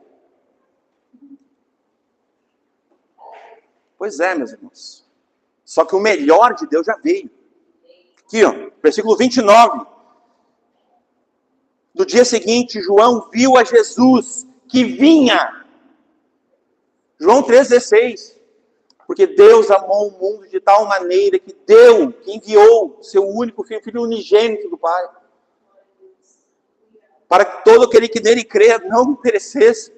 Pois é, meus irmãos. Só que o melhor de Deus já veio. Aqui, ó, versículo 29. No dia seguinte, João viu a Jesus que vinha. João 3,16. Porque Deus amou o mundo de tal maneira que deu, que enviou seu único filho, filho unigênito do Pai. Para que todo aquele que nele crê não perecesse.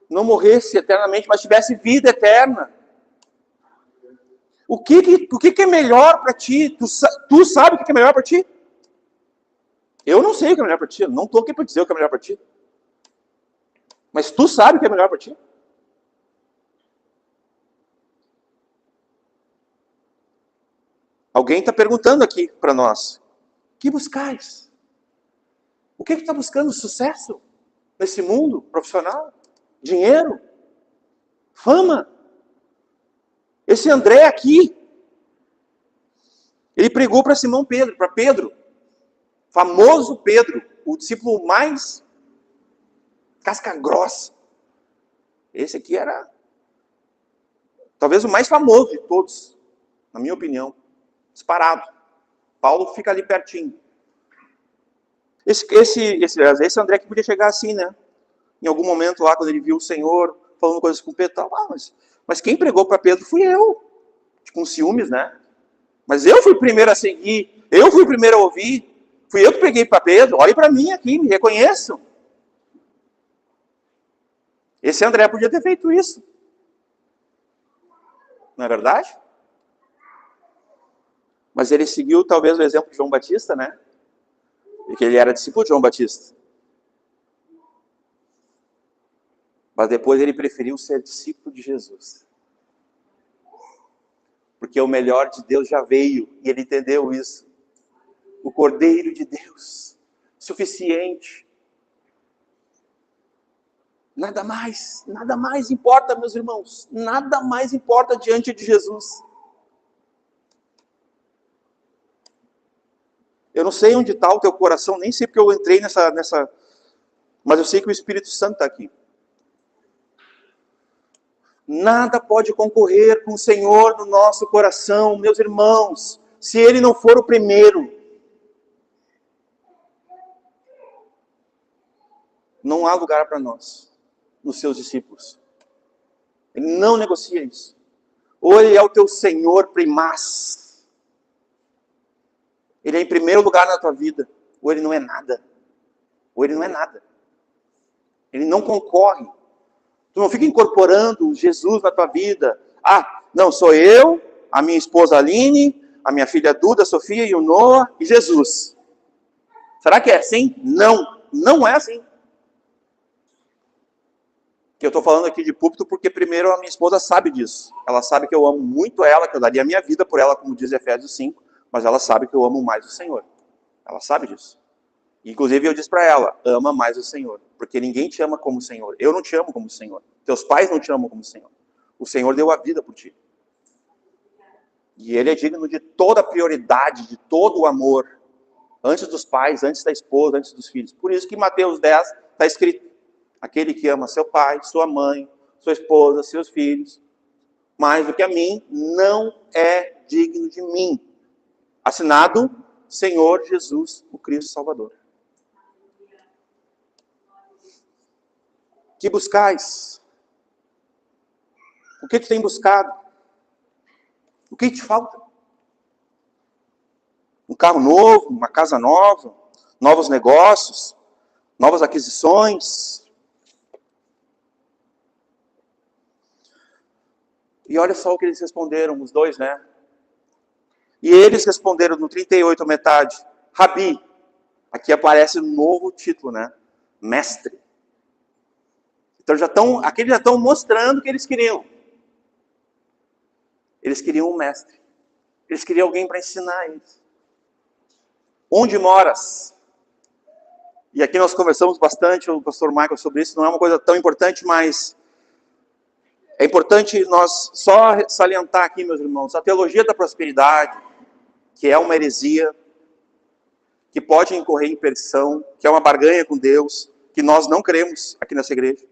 Não morresse eternamente, mas tivesse vida eterna. O que é melhor para ti? Tu sabe o que é melhor para ti? Eu não sei o que é melhor para ti. Eu não estou aqui para dizer o que é melhor para ti. Mas tu sabe o que é melhor para ti? Alguém está perguntando aqui para nós. O que buscais? O que está buscando? Sucesso? Nesse mundo profissional? Dinheiro? Fama? Esse André aqui, ele pregou para Simão Pedro, para Pedro. Famoso Pedro, o discípulo mais casca grossa. Esse aqui era talvez o mais famoso de todos, na minha opinião. Disparado. Paulo fica ali pertinho. Esse André que podia chegar assim, né? Em algum momento lá, quando ele viu o Senhor falando coisas com Pedro, mas quem pregou para Pedro fui eu. Com ciúmes, né? Mas eu fui o primeiro a seguir, eu fui o primeiro a ouvir, fui eu que preguei para Pedro, olhe para mim aqui, me reconheçam. Esse André podia ter feito isso. Não é verdade? Mas ele seguiu talvez o exemplo de João Batista, né? Porque ele era discípulo de João Batista. Mas depois ele preferiu ser discípulo de Jesus. Porque o melhor de Deus já veio e ele entendeu isso. O Cordeiro de Deus, suficiente. Nada mais importa, meus irmãos. Nada mais importa diante de Jesus. Eu não sei onde está o teu coração, nem sei porque eu entrei nessa... Mas eu sei que o Espírito Santo está aqui. Nada pode concorrer com o Senhor no nosso coração, meus irmãos, se Ele não for o primeiro. Não há lugar para nós, nos seus discípulos. Ele não negocia isso. Ou Ele é o teu Senhor primaz. Ele é em primeiro lugar na tua vida. Ou Ele não é nada. Ou Ele não é nada. Ele não concorre. Tu não fica incorporando Jesus na tua vida. Não, sou eu, a minha esposa Aline, a minha filha Duda, a Sofia e o Noah e Jesus. Será que é assim? Não, não é assim. Que eu estou falando aqui de púlpito porque primeiro a minha esposa sabe disso. Ela sabe que eu amo muito ela, que eu daria a minha vida por ela, como diz Efésios 5, mas ela sabe que eu amo mais o Senhor. Ela sabe disso. Inclusive eu disse para ela, ama mais o Senhor, porque ninguém te ama como o Senhor. Eu não te amo como o Senhor. Teus pais não te amam como o Senhor. O Senhor deu a vida por ti. E Ele é digno de toda a prioridade, de todo o amor, antes dos pais, antes da esposa, antes dos filhos. Por isso que em Mateus 10 está escrito, aquele que ama seu pai, sua mãe, sua esposa, seus filhos, mais do que a mim, não é digno de mim. Assinado, Senhor Jesus, o Cristo Salvador. Que buscais? O que tu tem buscado? O que te falta? Um carro novo, uma casa nova, novos negócios, novas aquisições. E olha só o que eles responderam, os dois, né? E eles responderam no 38, metade, Rabi. Aqui aparece um novo título, né? Mestre. Então aqueles já estão mostrando o que eles queriam. Eles queriam um mestre. Eles queriam alguém para ensinar eles. Onde moras? E aqui nós conversamos bastante, o pastor Michael, sobre isso. Não é uma coisa tão importante, mas é importante nós só salientar aqui, meus irmãos, a teologia da prosperidade, que é uma heresia, que pode incorrer em perdição, que é uma barganha com Deus, que nós não cremos aqui nessa igreja.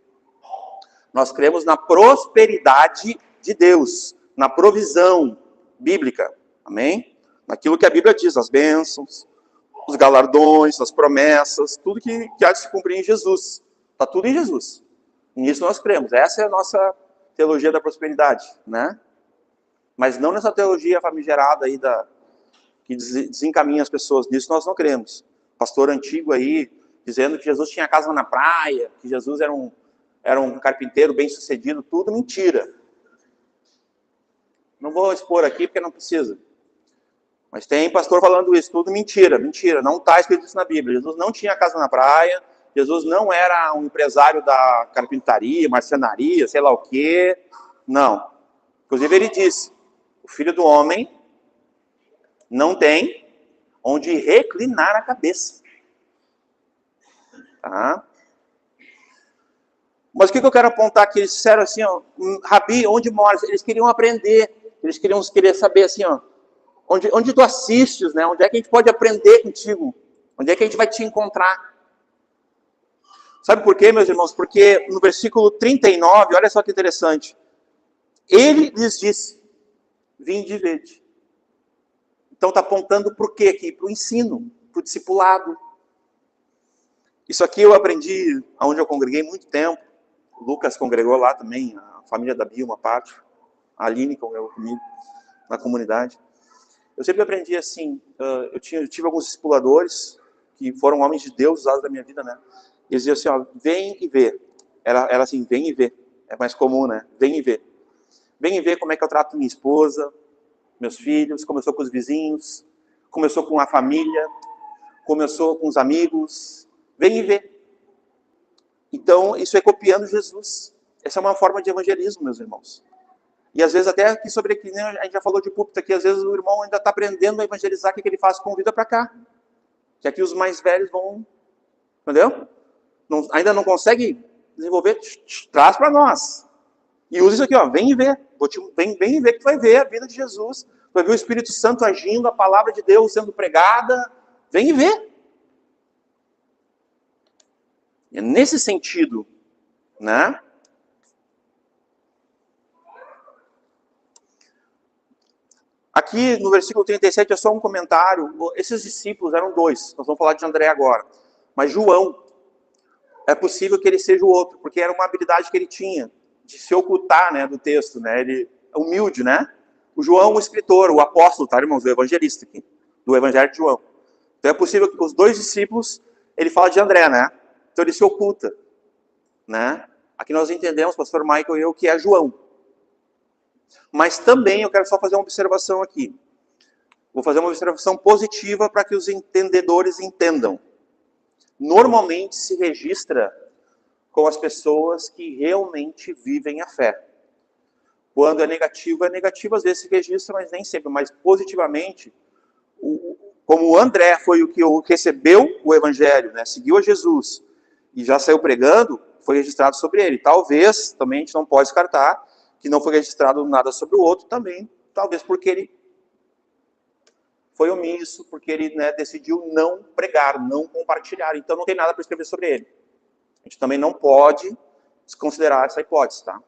Nós cremos na prosperidade de Deus, na provisão bíblica, amém? Naquilo que a Bíblia diz, as bênçãos, os galardões, as promessas, tudo que há de se cumprir em Jesus. Está tudo em Jesus. Nisso nós cremos. Essa é a nossa teologia da prosperidade, né? Mas não nessa teologia famigerada aí que desencaminha as pessoas. Nisso nós não cremos. Pastor antigo aí, dizendo que Jesus tinha casa na praia, que Jesus era um carpinteiro bem sucedido, tudo mentira. Não vou expor aqui porque não precisa. Mas tem pastor falando isso, tudo mentira, mentira. Não está escrito isso na Bíblia. Jesus não tinha casa na praia, Jesus não era um empresário da carpintaria, marcenaria, sei lá o quê. Não. Inclusive ele disse, o Filho do Homem não tem onde reclinar a cabeça. Tá? Mas o que eu quero apontar aqui? Eles disseram assim, ó, Rabi, onde moras? Eles queriam aprender, eles queriam saber assim, ó, onde tu assistes, né? Onde é que a gente pode aprender contigo? Onde é que a gente vai te encontrar? Sabe por quê, meus irmãos? Porque no versículo 39, olha só que interessante. Ele lhes disse, vinde e vede. Então está apontando para o quê aqui? Para o ensino, para o discipulado. Isso aqui eu aprendi onde eu congreguei muito tempo. O Lucas congregou lá também, a família da Bia, uma parte. A Aline congregou comigo na comunidade. Eu sempre aprendi assim, eu tive alguns discipuladores que foram homens de Deus usados da minha vida, né? Eles diziam assim, ó, vem e vê. Era assim, vem e vê. É mais comum, né? Vem e vê. Vem e vê como é que eu trato minha esposa, meus filhos, começou com os vizinhos, começou com a família, começou com os amigos. Vem e vê. Então, isso é copiando Jesus. Essa é uma forma de evangelismo, meus irmãos. E às vezes até aqui sobre aqui, né, a gente já falou de púlpito aqui, às vezes o irmão ainda está aprendendo a evangelizar, o que ele faz? Convida para cá. Que aqui os mais velhos vão, entendeu? Ainda não consegue desenvolver, traz para nós. E usa isso aqui, ó, vem e vê. Vem e vê que tu vai ver a vida de Jesus. Vai ver o Espírito Santo agindo, a palavra de Deus sendo pregada. Vem e vê. É nesse sentido, né? Aqui no versículo 37 é só um comentário. Esses discípulos eram dois. Nós vamos falar de André agora. Mas João, é possível que ele seja o outro, porque era uma habilidade que ele tinha de se ocultar, né, do texto, né? Ele é humilde, né? O João, o escritor, o apóstolo, tá, irmãos? O evangelista aqui, do Evangelho de João. Então é possível que os dois discípulos, ele fala de André, né? Então ele se oculta, né? Aqui nós entendemos, pastor Michael e eu, que é João. Mas também eu quero só fazer uma observação aqui. Vou fazer uma observação positiva para que os entendedores entendam. Normalmente se registra com as pessoas que realmente vivem a fé. Quando é negativo, às vezes se registra, mas nem sempre. Mas positivamente, como o André foi o que recebeu o Evangelho, né, seguiu a Jesus e já saiu pregando, foi registrado sobre ele. Talvez, também a gente não pode descartar, que não foi registrado nada sobre o outro também, talvez porque ele foi omisso, porque ele, né, decidiu não pregar, não compartilhar. Então não tem nada para escrever sobre ele. A gente também não pode desconsiderar essa hipótese, tá?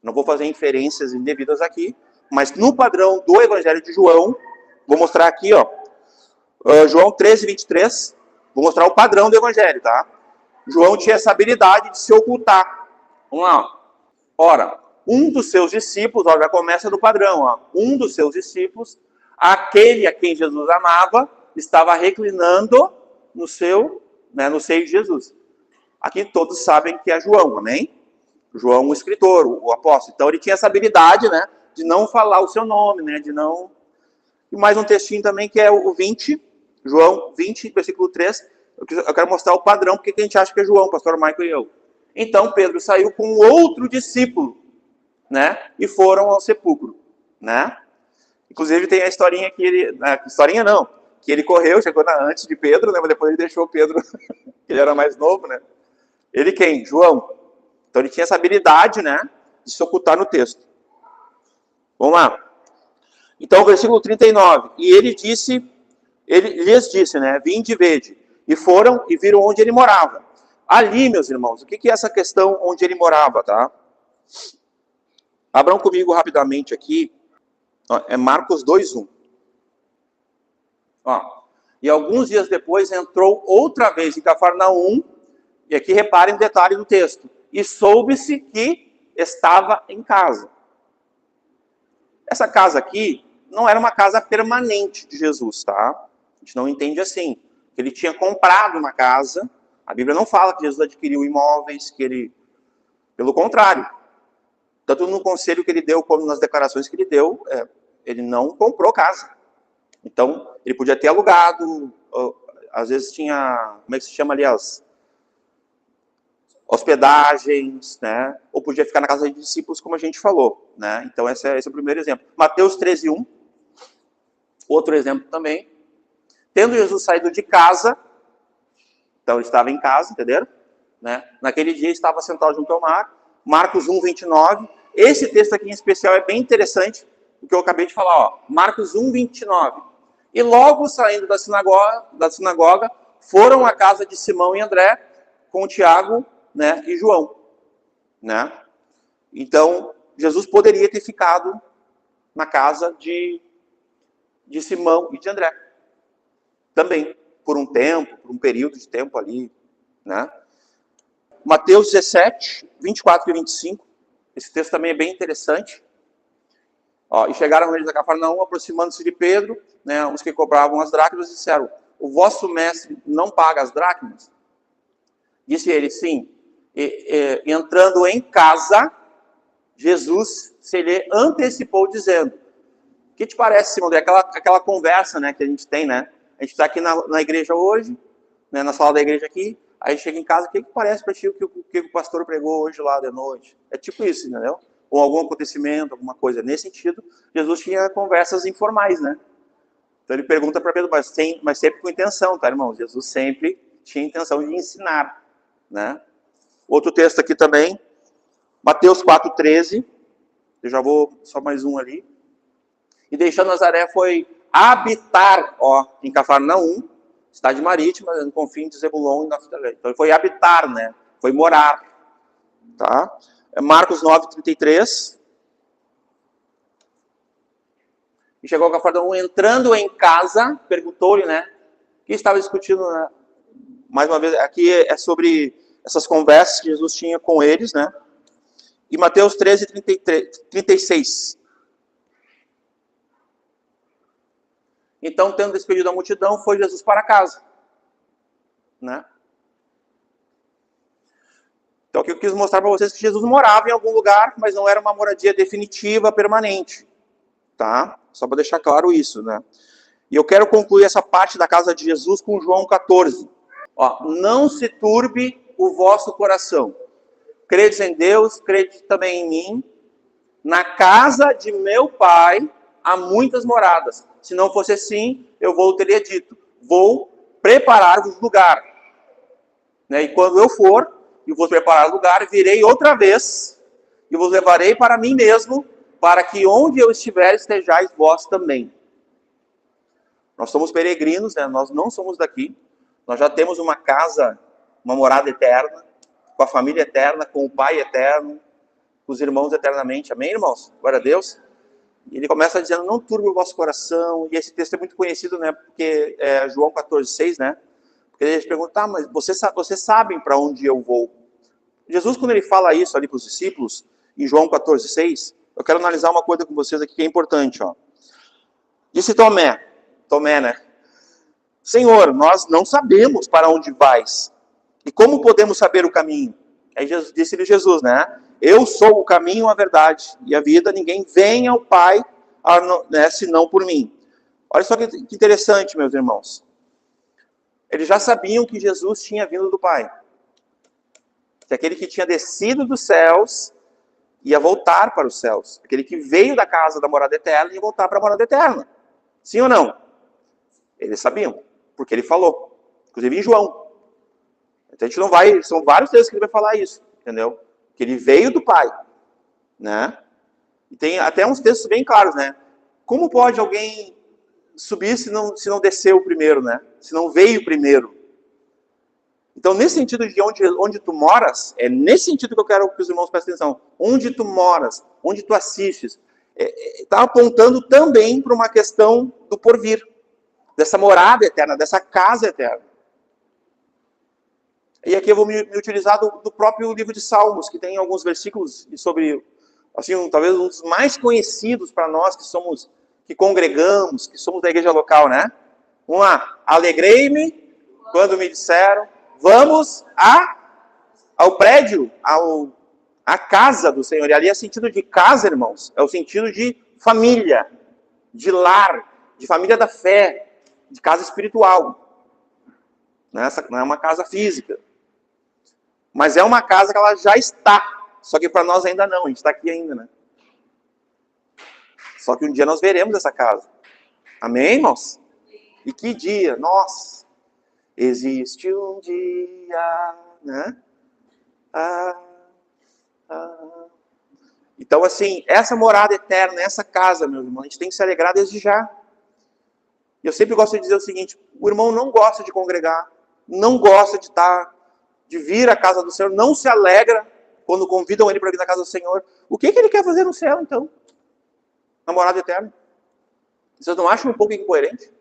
Não vou fazer inferências indevidas aqui, mas no padrão do Evangelho de João, vou mostrar aqui, ó, João 13, 23, vou mostrar o padrão do Evangelho, tá? João tinha essa habilidade de se ocultar. Vamos lá, ó. Ora, um dos seus discípulos, ó, já começa do padrão, ó, um dos seus discípulos, aquele a quem Jesus amava, estava reclinando no seio de Jesus. Aqui todos sabem que é João, amém? João, o escritor, o apóstolo. Então ele tinha essa habilidade, né, de não falar o seu nome, né, de não... E mais um textinho também que é o 20, João 20, versículo 3. Eu quero mostrar o padrão, porque a gente acha que é João, pastor Michael e eu. Então Pedro saiu com outro discípulo, né, e foram ao sepulcro, né? Inclusive tem a historinha que ele... historinha não, que ele correu, chegou antes de Pedro, né, mas depois ele deixou Pedro, que ele era mais novo, né? Ele quem? João. Então ele tinha essa habilidade, né, de se ocultar no texto. Vamos lá. Então, versículo 39. E ele lhes disse, né, vinde e vede. E foram e viram onde ele morava. Ali, meus irmãos, o que é essa questão onde ele morava, tá? Abram comigo rapidamente aqui. Ó, é Marcos 2:1. Ó. E alguns dias depois entrou outra vez em Cafarnaum. E aqui reparem o detalhe do texto. E soube-se que estava em casa. Essa casa aqui não era uma casa permanente de Jesus, tá? A gente não entende assim. Ele tinha comprado uma casa. A Bíblia não fala que Jesus adquiriu imóveis, que ele... Pelo contrário. Tanto no conselho que ele deu, como nas declarações que ele deu, ele não comprou casa. Então, ele podia ter alugado, às vezes tinha, como é que se chama ali, as hospedagens, né? Ou podia ficar na casa de discípulos, como a gente falou, né? Então, esse é o primeiro exemplo. Mateus 13:1, outro exemplo também. Tendo Jesus saído de casa, então ele estava em casa, entenderam? Né? Naquele dia estava sentado junto ao mar. Marcos 1:29. Esse texto aqui em especial é bem interessante, o que eu acabei de falar, ó. Marcos 1:29. E logo saindo da sinagoga, foram à casa de Simão e André com Tiago, né, e João, né? Então, Jesus poderia ter ficado na casa de Simão e de André. Também, por um tempo, por um período de tempo ali, né? Mateus 17, 24 e 25. Esse texto também é bem interessante. Ó, e chegaram eles a Cafarnaum, aproximando-se de Pedro, né, os que cobravam as dracmas, disseram: o vosso mestre não paga as dracmas? Disse ele: sim. Entrando em casa, Jesus se lhe antecipou dizendo: o que te parece, Simão? Aquela conversa, né, que a gente tem, né? A gente está aqui na igreja hoje, né, na sala da igreja aqui, aí chega em casa: o que parece para ti o que o pastor pregou hoje lá de noite? É tipo isso, entendeu? Ou algum acontecimento, alguma coisa. Nesse sentido, Jesus tinha conversas informais, né? Então ele pergunta para Pedro, mas sempre com intenção, tá, irmão? Jesus sempre tinha intenção de ensinar, né? Outro texto aqui também, Mateus 4,13. Eu já vou, só mais um ali. E deixando Nazaré, foi habitar, ó, em Cafarnaum, cidade marítima, no confim de Zebulon e Naftali. Então ele foi habitar, né? Foi morar, tá? Marcos 9:33. E chegou a Cafarnaum, entrando em casa, perguntou-lhe, né? O que estava discutindo, né? Mais uma vez, aqui é sobre essas conversas que Jesus tinha com eles, né? E Mateus 13:36. Então, tendo despedido a multidão, foi Jesus para casa, né? Então, o que eu quis mostrar para vocês é que Jesus morava em algum lugar, mas não era uma moradia definitiva, permanente, tá? Só para deixar claro isso, né? E eu quero concluir essa parte da casa de Jesus com João 14. Ó, não se turbe o vosso coração. Credes em Deus, crede também em mim. Na casa de meu pai há muitas moradas. Se não fosse assim, eu teria dito: vou preparar-vos lugar. Né? E quando eu for, e vos preparar lugar, virei outra vez, e vos levarei para mim mesmo, para que onde eu estiver, estejais vós também. Nós somos peregrinos, né? Nós não somos daqui. Nós já temos uma casa, uma morada eterna, com a família eterna, com o Pai eterno, com os irmãos eternamente. Amém, irmãos? Glória a Deus. E ele começa dizendo: não turbe o vosso coração. E esse texto é muito conhecido, né? Porque é João 14,6, né? Porque eles perguntam: mas vocês sabem para onde eu vou? Jesus, quando ele fala isso ali para os discípulos, em João 14,6, eu quero analisar uma coisa com vocês aqui que é importante, ó. Disse Tomé, né? Senhor, nós não sabemos para onde vais. E como podemos saber o caminho? Aí disse-lhe Jesus, né? Eu sou o caminho, a verdade e a vida. Ninguém vem ao Pai, né, senão por mim. Olha só que interessante, meus irmãos. Eles já sabiam que Jesus tinha vindo do Pai. Que aquele que tinha descido dos céus ia voltar para os céus. Aquele que veio da casa da morada eterna ia voltar para a morada eterna. Sim ou não? Eles sabiam, porque ele falou. Inclusive em João. Então a gente não vai, são vários textos que ele vai falar isso, entendeu? Que ele veio do Pai, né? E tem até uns textos bem claros, né? Como pode alguém subir se não desceu primeiro, né? Se não veio primeiro. Então, nesse sentido de onde tu moras, é nesse sentido que eu quero que os irmãos prestem atenção. Onde tu moras, onde tu assistes, está apontando também para uma questão do porvir, dessa morada eterna, dessa casa eterna. E aqui eu vou me utilizar do próprio livro de Salmos, que tem alguns versículos sobre, assim, talvez um dos mais conhecidos para nós que congregamos, que somos da igreja local, né? Vamos lá. Alegrei-me quando me disseram: vamos ao prédio, à casa do Senhor. E ali é sentido de casa, irmãos. É o sentido de família, de lar, de família da fé, de casa espiritual. Não é uma casa física. Mas é uma casa que ela já está. Só que para nós ainda não. A gente está aqui ainda, né? Só que um dia nós veremos essa casa. Amém, irmãos? E que dia? Nossa! Existe um dia, né? Então, assim, essa morada eterna, essa casa, meu irmão, a gente tem que se alegrar desde já. E eu sempre gosto de dizer o seguinte: o irmão não gosta de congregar, não gosta de vir à casa do Senhor, não se alegra quando convidam ele para vir na casa do Senhor. O que ele quer fazer no céu, então? Na morada eterna? Vocês não acham um pouco incoerente?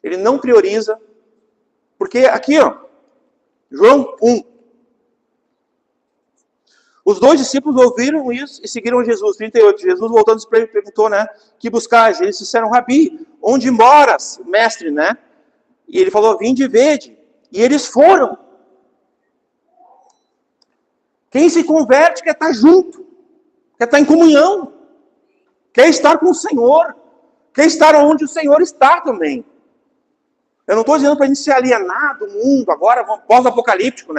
Ele não prioriza, porque aqui, João 1. Os 2 discípulos ouviram isso e seguiram Jesus. 38. Jesus voltando para ele perguntou, que buscais? Eles disseram, Rabi, onde moras, mestre, E ele falou, vinde e vede. E eles foram. Quem se converte quer estar junto, quer estar em comunhão, quer estar com o Senhor, quer estar onde o Senhor está também. Eu não estou dizendo para a gente se alienar do mundo, agora, pós-apocalíptico,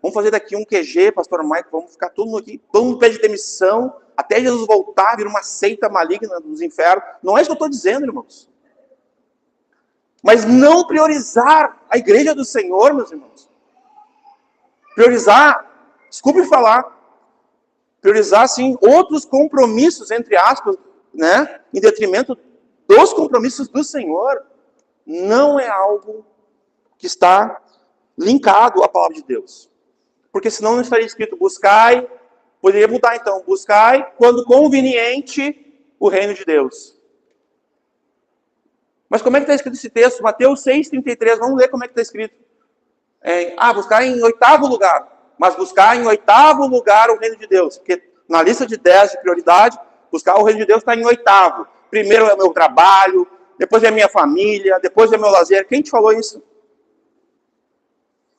Vamos fazer daqui um QG, pastor Mike, vamos ficar todo mundo pede demissão, até Jesus voltar, vir uma seita maligna dos infernos. Não é isso que eu estou dizendo, irmãos. Mas não priorizar a igreja do Senhor, meus irmãos. Priorizar, desculpe falar, priorizar, sim, outros compromissos, entre aspas, em detrimento dos compromissos do Senhor, não é algo que está linkado à palavra de Deus. Porque senão não estaria escrito buscai, poderia mudar então, buscai quando conveniente o reino de Deus. Mas como é que está escrito esse texto? Mateus 6,33, vamos ler como é que está escrito. Buscar em 8º lugar. Mas buscar em 8º lugar o reino de Deus. Porque na lista de 10 de prioridade, buscar o reino de Deus está em 8º. Primeiro é o meu trabalho, depois é a minha família, depois é o meu lazer. Quem te falou isso?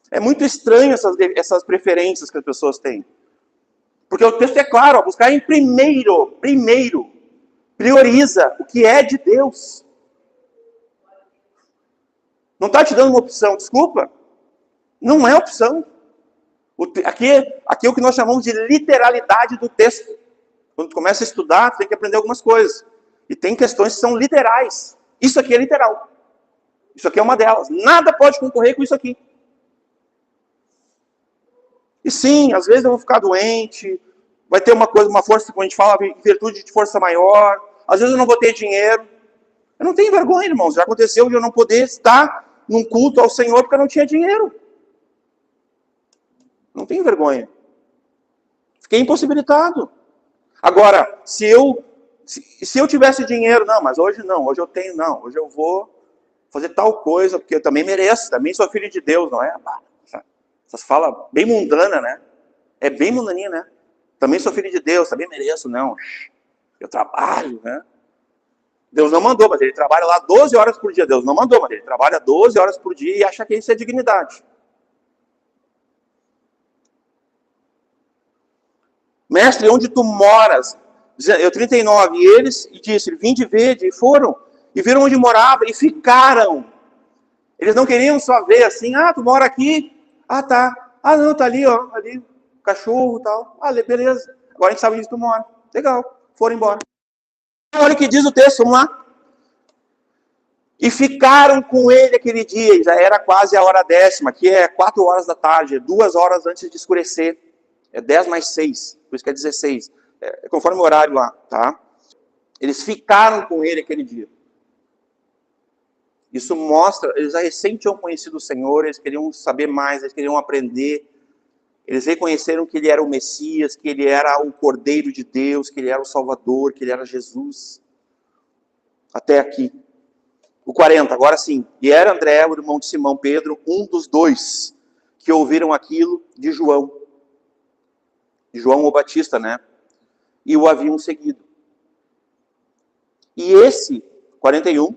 É muito estranho essas preferências que as pessoas têm. Porque o texto é claro, buscar em primeiro, prioriza o que é de Deus. Não está te dando uma opção, desculpa. Não é opção. Aqui é o que nós chamamos de literalidade do texto. Quando tu começa a estudar, tu tem que aprender algumas coisas. E tem questões que são literais. Isso aqui é literal. Isso aqui é uma delas. Nada pode concorrer com isso aqui. E sim, às vezes eu vou ficar doente, vai ter uma força, como a gente fala, virtude de força maior. Às vezes eu não vou ter dinheiro. Eu não tenho vergonha, irmãos. Já aconteceu de eu não poder estar num culto ao Senhor porque eu não tinha dinheiro. Não tenho vergonha. Fiquei impossibilitado. Agora, se eu tivesse dinheiro, não, mas hoje não, hoje eu tenho, não, hoje eu vou fazer tal coisa, porque eu também mereço, também sou filho de Deus, não é? Essas falas bem mundana, É bem mundaninha, Também sou filho de Deus, também mereço, não. Eu trabalho, Deus não mandou, mas ele trabalha lá 12 horas por dia. Deus não mandou, mas ele trabalha 12 horas por dia e acha que isso é dignidade. Mestre, onde tu moras? Eu 39, e eles, e disse, vinde e vede, e foram, e viram onde morava, e ficaram. Eles não queriam só ver assim, tu mora aqui? Tá. Não, tá ali, ali, cachorro e tal. Beleza. Agora a gente sabe onde tu mora. Legal, foram embora. Olha o que diz o texto, vamos lá. E ficaram com ele aquele dia, já era quase a hora 10ª, que é 4 horas da tarde, 2 horas antes de escurecer. É 10 mais 6, por isso que é 16. É conforme o horário lá, tá? Eles ficaram com ele aquele dia. Isso mostra, eles já recém tinham conhecido o Senhor, eles queriam saber mais, eles queriam aprender. Eles reconheceram que ele era o Messias, que ele era o Cordeiro de Deus, que ele era o Salvador, que ele era Jesus. Até aqui. O 40, agora sim. E era André, o irmão de Simão Pedro, um dos 2 que ouviram aquilo de João. De João o Batista, E o haviam seguido. E esse, 41,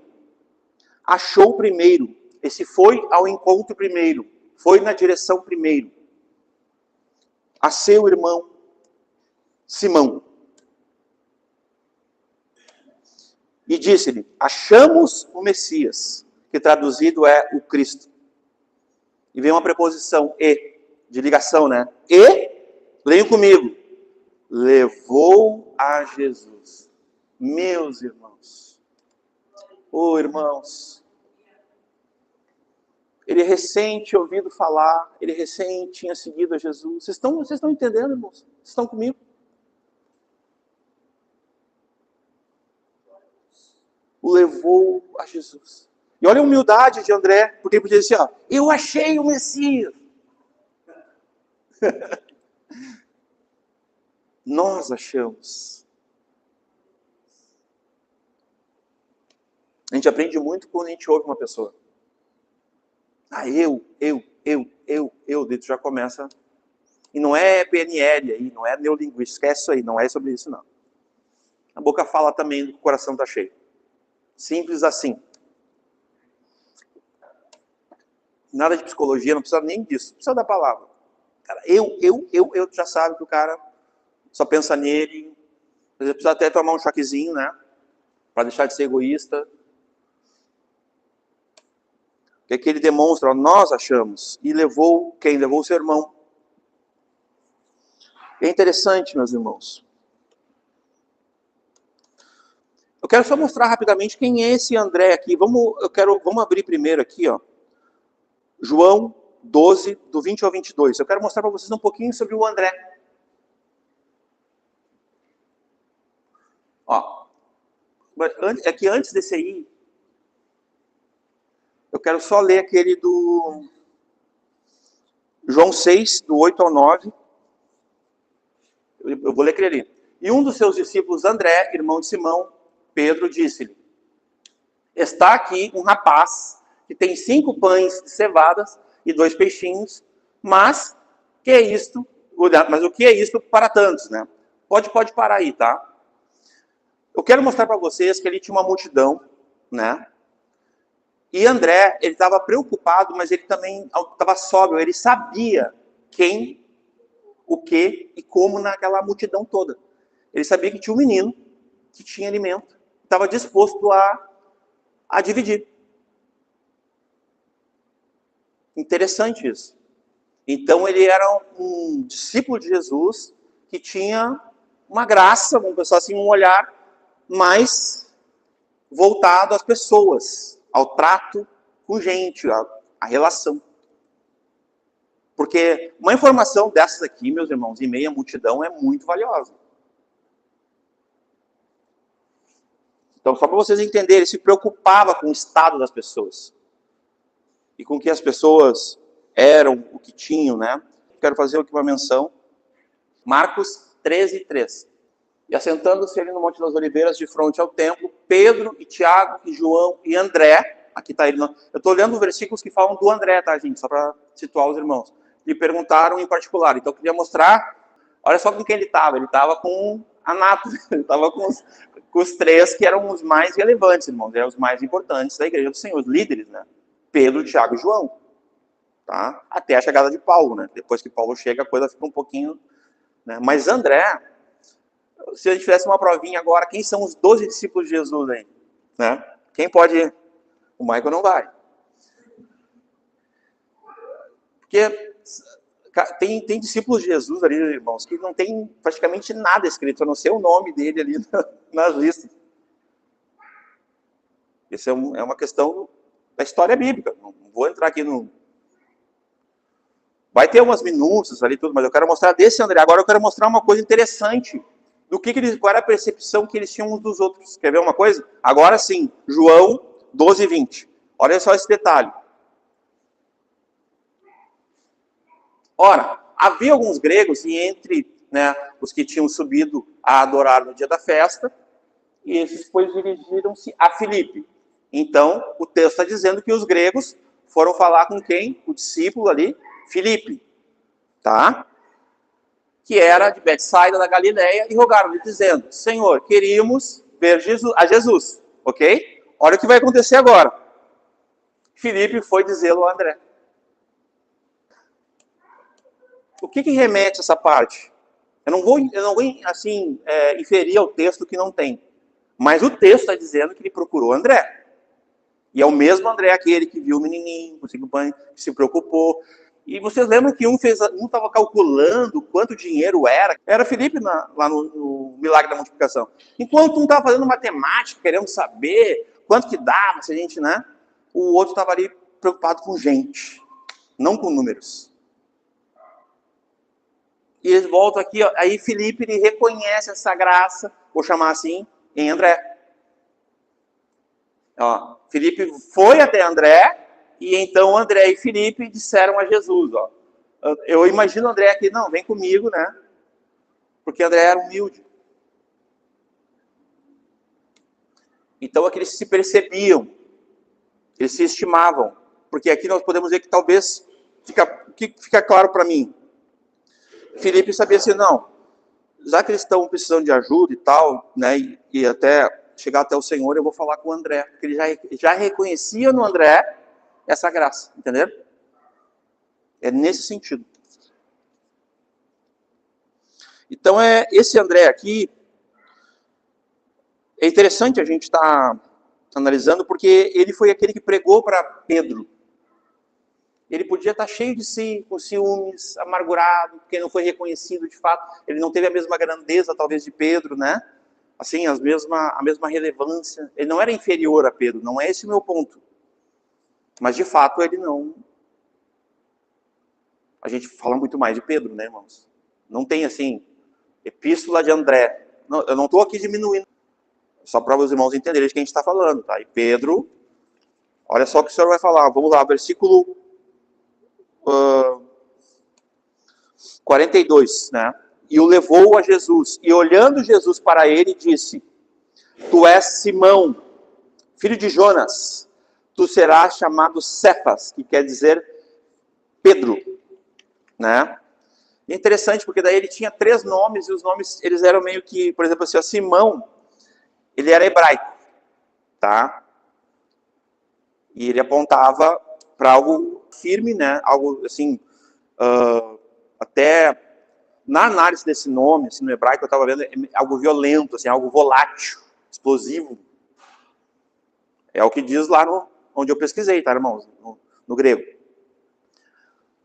achou primeiro. Esse foi ao encontro primeiro. Foi na direção primeiro. A seu irmão Simão. E disse-lhe, achamos o Messias, que traduzido é o Cristo. E vem uma preposição, de ligação, E, leiam comigo, levou a Jesus. Meus irmãos. Irmãos. Ele recém tinha ouvido falar, ele recém tinha seguido a Jesus. Vocês estão entendendo, irmãos? Vocês estão comigo? O levou a Jesus. E olha a humildade de André, porque ele podia dizer, ó, eu achei o Messias. Nós achamos. A gente aprende muito quando a gente ouve uma pessoa. Ah, daí tu já começa. E não é PNL aí, não é neolinguística, esquece isso aí, não é sobre isso não. A boca fala também do que o coração está cheio. Simples assim. Nada de psicologia, não precisa nem disso, precisa da palavra. Cara, tu já sabe que o cara só pensa nele, às vezes precisa até tomar um choquezinho, né? Para deixar de ser egoísta. O que é que ele demonstra? Nós achamos. E levou quem? Levou o seu irmão. É interessante, meus irmãos. Eu quero só mostrar rapidamente quem é esse André aqui. Vamos abrir primeiro aqui, ó. João 12, do 20 ao 22. Eu quero mostrar para vocês um pouquinho sobre o André. Ó, é que antes desse aí, eu quero só ler aquele do João 6, do 8 ao 9. Eu vou ler aquele ali. E um dos seus discípulos, André, irmão de Simão, Pedro, disse-lhe: está aqui um rapaz que tem 5 pães de cevadas e 2 peixinhos, mas que é isto? Mas o que é isto para tantos, né? Pode parar aí, tá? Eu quero mostrar para vocês que ele tinha uma multidão, né? E André, ele estava preocupado, mas ele também estava sóbrio, ele sabia quem, o que e como naquela multidão toda. Ele sabia que tinha um menino que tinha alimento, estava disposto a dividir. Interessante isso. Então ele era um discípulo de Jesus que tinha uma graça, vamos pensar assim, um olhar mais voltado às pessoas, ao trato com gente, à relação. Porque uma informação dessas aqui, meus irmãos, em meio à multidão, é muito valiosa. Então, só para vocês entenderem, ele se preocupava com o estado das pessoas. E com que as pessoas eram, o que tinham, né? Quero fazer aqui uma menção. Marcos 13, 3. E assentando-se ele no Monte das Oliveiras, de frente ao templo, Pedro e Tiago e João e André, aqui está ele, eu estou olhando versículos que falam do André, tá, gente? Só para situar os irmãos. Lhe perguntaram em particular. Então, eu queria mostrar, olha só com quem ele estava com a Nato, ele estava com os 3 que eram os mais relevantes, irmãos, eram os mais importantes da igreja do Senhor, os líderes, né? Pedro, Tiago e João, tá? Até a chegada de Paulo, né? Depois que Paulo chega, a coisa fica um pouquinho, né? Mas André, se a gente fizesse uma provinha agora, quem são os 12 discípulos de Jesus aí? Né? Quem pode ir? O Michael não vai. Porque tem discípulos de Jesus ali, irmãos, que não tem praticamente nada escrito, a não ser o nome dele ali nas listas. Isso é uma questão da história bíblica. Não vou entrar aqui no... Vai ter umas minúcias ali, tudo, mas eu quero mostrar desse André. Agora eu quero mostrar uma coisa interessante. Qual era a percepção que eles tinham uns dos outros. Quer ver uma coisa? Agora sim, João 12, 20. Olha só esse detalhe. Ora, havia alguns gregos, e entre, né, os que tinham subido a adorar no dia da festa, e esses depois dirigiram-se a Filipe. Então, o texto está dizendo que os gregos foram falar com quem? O discípulo ali, Filipe. Tá? Que era de Betsaida da Galileia, e rogaram-lhe, dizendo: Senhor, queríamos ver Jesus, ok? Olha o que vai acontecer agora. Filipe foi dizê-lo a André. O que remete a essa parte? Eu não vou assim, inferir ao texto que não tem. Mas o texto está dizendo que ele procurou André. E é o mesmo André, aquele que viu o menininho, que se preocupou. E vocês lembram que um estava calculando quanto dinheiro era? Era Filipe lá no Milagre da Multiplicação. Enquanto um estava fazendo matemática, querendo saber quanto que dava, se a gente, né? O outro estava ali preocupado com gente, não com números. E eles voltam aqui, ó, aí Filipe ele reconhece essa graça, vou chamar assim, em André. Ó, Filipe foi até André, e então André e Filipe disseram a Jesus, ó. Eu imagino André aqui, não, vem comigo, né? Porque André era humilde. Então aqueles se percebiam, eles se estimavam. Porque aqui nós podemos ver que talvez, fica claro para mim, Filipe sabia assim, não, já que eles estão precisando de ajuda e tal, né, e até chegar até o Senhor, eu vou falar com o André, porque ele já reconhecia no André essa graça, entenderam? É nesse sentido. Então, esse André aqui, é interessante a gente estar analisando, porque ele foi aquele que pregou para Pedro. Ele podia estar cheio de si, com ciúmes, amargurado, porque não foi reconhecido de fato. Ele não teve a mesma grandeza, talvez, de Pedro, né? Assim, a mesma relevância. Ele não era inferior a Pedro, não é esse o meu ponto. Mas, de fato, ele não... A gente fala muito mais de Pedro, né, irmãos? Não tem, assim, epístola de André. Não, eu não estou aqui diminuindo. Só para os irmãos entenderem de quem a gente está falando, tá? E Pedro, olha só o que o Senhor vai falar. Vamos lá, versículo 42, né? E o levou a Jesus. E olhando Jesus para ele, disse: Tu és Simão, filho de Jonas. Tu serás chamado Cefas, que quer dizer Pedro, né? E é interessante, porque daí ele tinha 3 nomes, e os nomes, eles eram meio que, por exemplo, assim, ó, Simão, ele era hebraico, tá? E ele apontava para algo firme, né? Algo, assim, até na análise desse nome, assim, no hebraico, eu estava vendo algo violento, assim, algo volátil, explosivo. É o que diz lá onde eu pesquisei, tá, irmãos? No grego.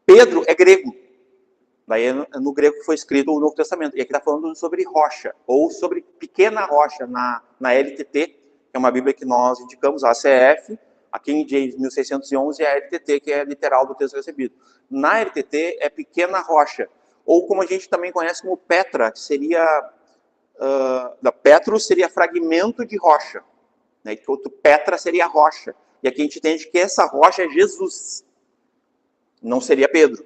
Pedro é grego. Daí é no grego que foi escrito o Novo Testamento. E aqui está falando sobre rocha, ou sobre pequena rocha, na LTT, que é uma Bíblia que nós indicamos, a ACF, a King James 1611, e a LTT, que é literal do texto recebido. Na LTT é pequena rocha, ou como a gente também conhece como Petra, que seria... Petros seria fragmento de rocha, né? Enquanto Petra seria rocha. E aqui a gente entende que essa rocha é Jesus, não seria Pedro.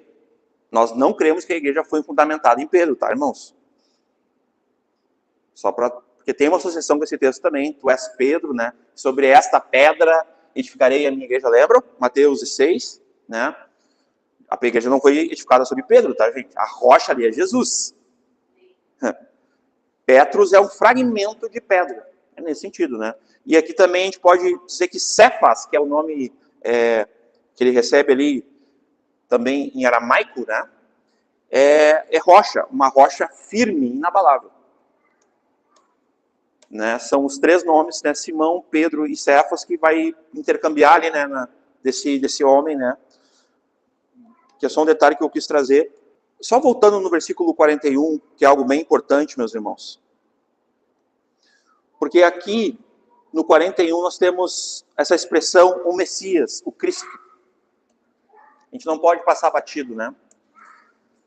Nós não cremos que a igreja foi fundamentada em Pedro, tá, irmãos? Porque tem uma associação com esse texto também. Tu és Pedro, né? Sobre esta pedra edificarei a minha igreja, lembram? Mateus 6, né? A igreja não foi edificada sobre Pedro, tá, gente? A rocha ali é Jesus. Petros é um fragmento de pedra. É nesse sentido, né? E aqui também a gente pode dizer que Cefas, que é o nome que ele recebe ali, também em aramaico, né? É rocha, uma rocha firme, inabalável. Né? São os 3 nomes, né? Simão, Pedro e Cefas, que vai intercambiar ali, né? Desse homem, né? Que é só um detalhe que eu quis trazer. Só voltando no versículo 41, que é algo bem importante, meus irmãos. Porque aqui, no 41, nós temos essa expressão, o Messias, o Cristo. A gente não pode passar batido, né?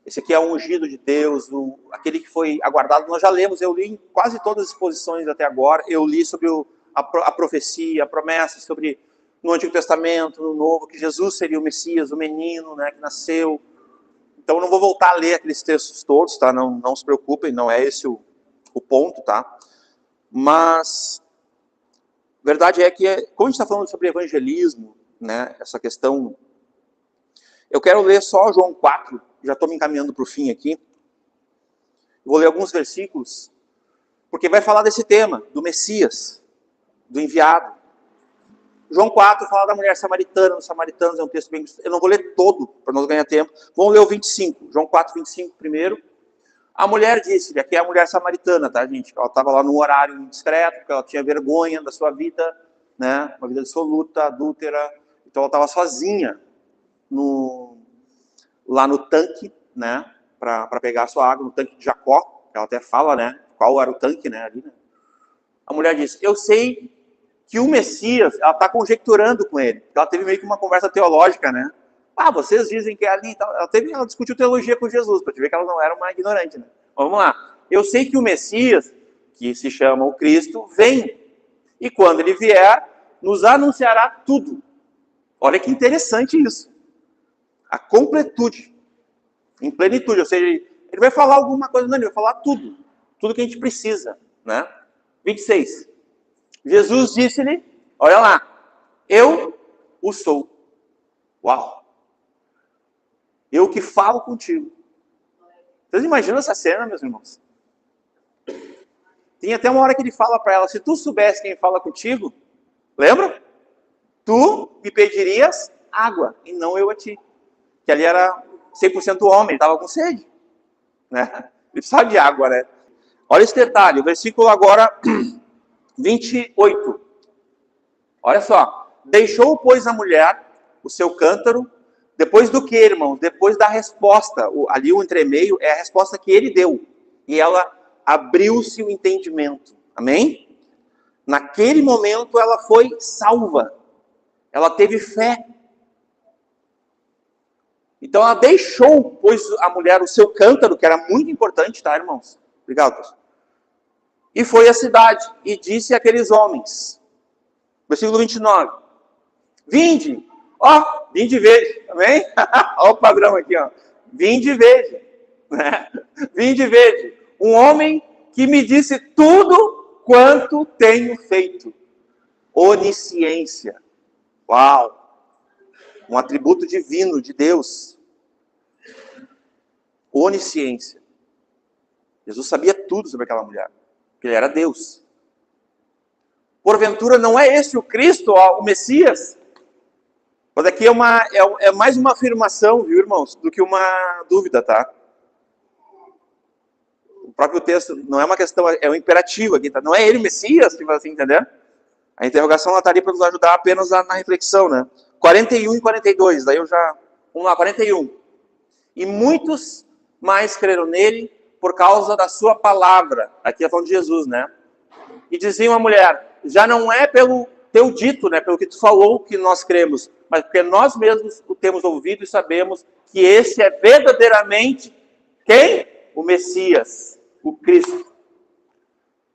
Esse aqui é o ungido de Deus, aquele que foi aguardado. Nós já lemos, eu li em quase todas as exposições até agora, eu li sobre a profecia, a promessa sobre, no Antigo Testamento, no Novo, que Jesus seria o Messias, o menino, né, que nasceu. Então eu não vou voltar a ler aqueles textos todos, tá? Não se preocupem, não é esse o ponto, tá? Mas, a verdade é que, como a gente está falando sobre evangelismo, né, essa questão... Eu quero ler só João 4, já estou me encaminhando para o fim aqui. Vou ler alguns versículos, porque vai falar desse tema, do Messias, do enviado. João 4 fala da mulher samaritana, dos samaritanos, é um texto bem... Eu não vou ler todo, para nós ganhar tempo. Vamos ler o 25, João 4, 25 primeiro. A mulher disse, aqui é a mulher samaritana, tá, gente? Ela estava lá num horário indiscreto, porque ela tinha vergonha da sua vida, né? Uma vida dissoluta, adúltera. Então ela estava sozinha lá no tanque, né, para pegar a sua água, no tanque de Jacó, ela até fala, né, qual era o tanque, né, ali, né. A mulher disse, eu sei que o Messias, ela está conjecturando com ele, ela teve meio que uma conversa teológica, né, vocês dizem que é ali, então, ela discutiu teologia com Jesus, para te ver que ela não era uma ignorante, né. Vamos lá, eu sei que o Messias, que se chama o Cristo, vem, e quando ele vier, nos anunciará tudo. Olha que interessante isso. A completude, em plenitude, ou seja, ele vai falar alguma coisa, não, ele vai falar tudo. Tudo que a gente precisa, né? 26. Jesus disse-lhe, olha lá, eu o sou. Uau! Eu que falo contigo. Vocês imaginam essa cena, meus irmãos? Tem até uma hora que ele fala para ela, se tu soubesse quem fala contigo, lembra? Tu me pedirias água, e não eu a ti. Que ali era 100% homem, ele estava com sede. Né? Ele precisava de água, né? Olha esse detalhe, o versículo agora 28. Olha só. Deixou, pois, a mulher o seu cântaro, depois do que, irmãos? Depois da resposta. Ali o entremeio é a resposta que ele deu. E ela abriu-se o entendimento. Amém? Naquele momento ela foi salva. Ela teve fé. Então ela deixou, pois, a mulher o seu cântaro, que era muito importante, tá, irmãos? Obrigado, pastor. E foi à cidade, e disse àqueles homens, versículo 29, vinde, vinde e vede, amém? Olha o padrão aqui, vinde e vede, né? Vinde e vede, um homem que me disse tudo quanto tenho feito, onisciência, uau, um atributo divino de Deus, onisciência, Jesus sabia tudo sobre aquela mulher, porque ele era Deus. Porventura não é esse o Cristo, o Messias? Mas aqui é mais uma afirmação, viu, irmãos, do que uma dúvida, tá? O próprio texto não é uma questão, é um imperativo aqui, tá? Não é ele o Messias, tipo assim, entendeu? A interrogação está ali para nos ajudar apenas na reflexão, né? 41 e 42, daí eu já... Vamos lá, 41. E muitos mais creram nele por causa da sua palavra. Aqui é falando de Jesus, né? E diziam à mulher, já não é pelo teu dito, né? Pelo que tu falou que nós cremos, mas porque nós mesmos o temos ouvido e sabemos que esse é verdadeiramente quem? O Messias, o Cristo.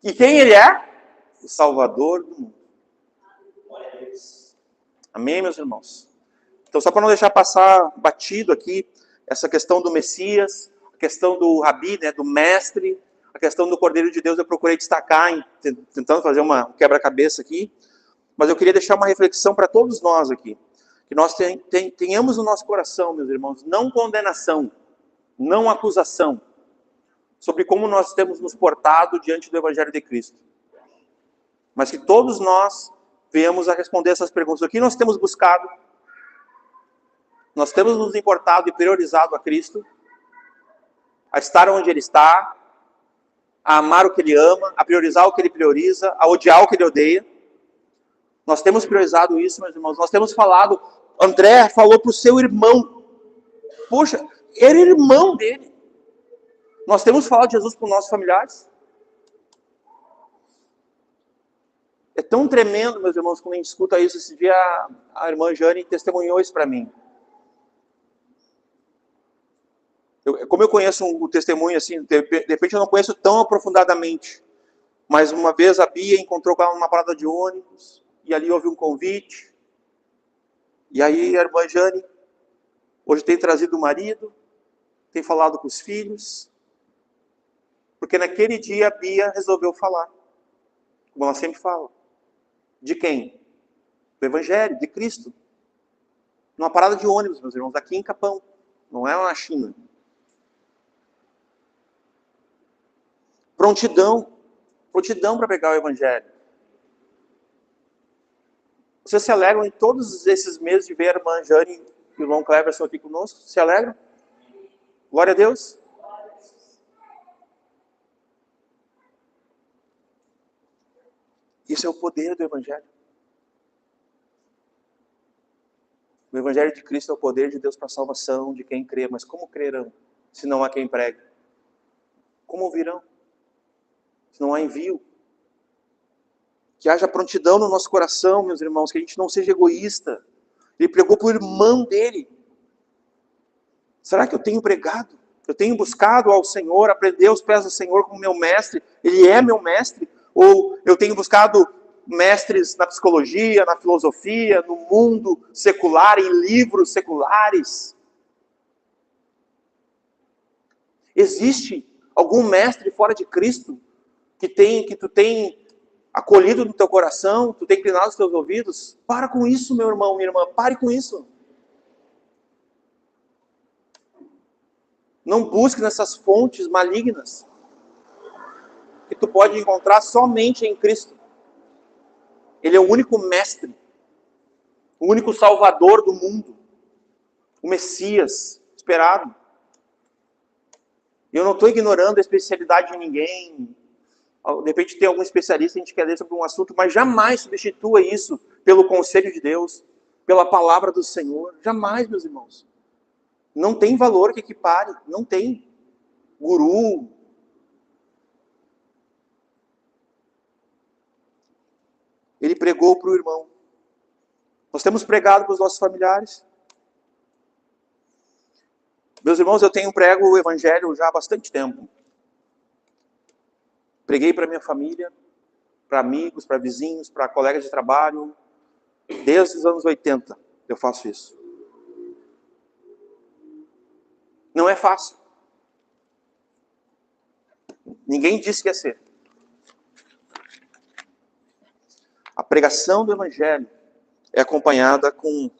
E quem ele é? O Salvador do mundo. Amém, meus irmãos? Então, só para não deixar passar batido aqui, essa questão do Messias, a questão do Rabi, né, do mestre, a questão do Cordeiro de Deus, eu procurei destacar, tentando fazer uma quebra-cabeça aqui, mas eu queria deixar uma reflexão para todos nós aqui, que nós tenhamos no nosso coração, meus irmãos, não condenação, não acusação, sobre como nós temos nos portado diante do Evangelho de Cristo, mas que todos nós venhamos a responder essas perguntas. O que nós temos buscado? Nós temos nos importado e priorizado a Cristo, a estar onde Ele está, a amar o que Ele ama, a priorizar o que Ele prioriza, a odiar o que Ele odeia. Nós temos priorizado isso, meus irmãos. Nós temos falado, André falou para o seu irmão. Poxa, ele era irmão dele. Nós temos falado de Jesus para os nossos familiares. É tão tremendo, meus irmãos, quando a gente escuta isso. Esse dia a irmã Jane testemunhou isso para mim. Como eu conheço o testemunho, assim, de repente eu não conheço tão aprofundadamente. Mas uma vez a Bia encontrou com ela numa parada de ônibus, e ali houve um convite. E aí a irmã Jane, hoje tem trazido o marido, tem falado com os filhos, porque naquele dia a Bia resolveu falar, como ela sempre fala. De quem? Do Evangelho, de Cristo. Numa parada de ônibus, meus irmãos, aqui em Capão, não é lá na China. Prontidão para pegar o Evangelho. Vocês se alegram em todos esses meses de ver a irmã Jane e o irmão Cleverson aqui conosco? Se alegram? Glória a Deus. Isso é o poder do Evangelho. O Evangelho de Cristo é o poder de Deus para a salvação de quem crê. Mas como crerão se não há quem pregue? Como ouvirão se não há envio? Que haja prontidão no nosso coração, meus irmãos, que a gente não seja egoísta. Ele pregou para o irmão dele. Será que eu tenho pregado? Eu tenho buscado ao Senhor, aprender aos pés do Senhor como meu mestre? Ele é meu mestre? Ou eu tenho buscado mestres na psicologia, na filosofia, no mundo secular, em livros seculares. Existe algum mestre fora de Cristo que tu tem acolhido no teu coração, tu tem inclinado os teus ouvidos? Para com isso, meu irmão, minha irmã, pare com isso. Não busque nessas fontes malignas que tu pode encontrar somente em Cristo. Ele é o único mestre, o único salvador do mundo, o Messias esperado. Eu não estou ignorando a especialidade de ninguém. De repente tem algum especialista, a gente quer ler sobre um assunto, mas jamais substitua isso pelo conselho de Deus, pela palavra do Senhor. Jamais, meus irmãos. Não tem valor que equipare, não tem. Guru. Ele pregou para o irmão. Nós temos pregado para os nossos familiares. Meus irmãos, eu tenho prego o evangelho já há bastante tempo. Preguei para minha família, para amigos, para vizinhos, para colegas de trabalho. Desde os anos 80 eu faço isso. Não é fácil. Ninguém disse que ia ser. A pregação do evangelho é acompanhada com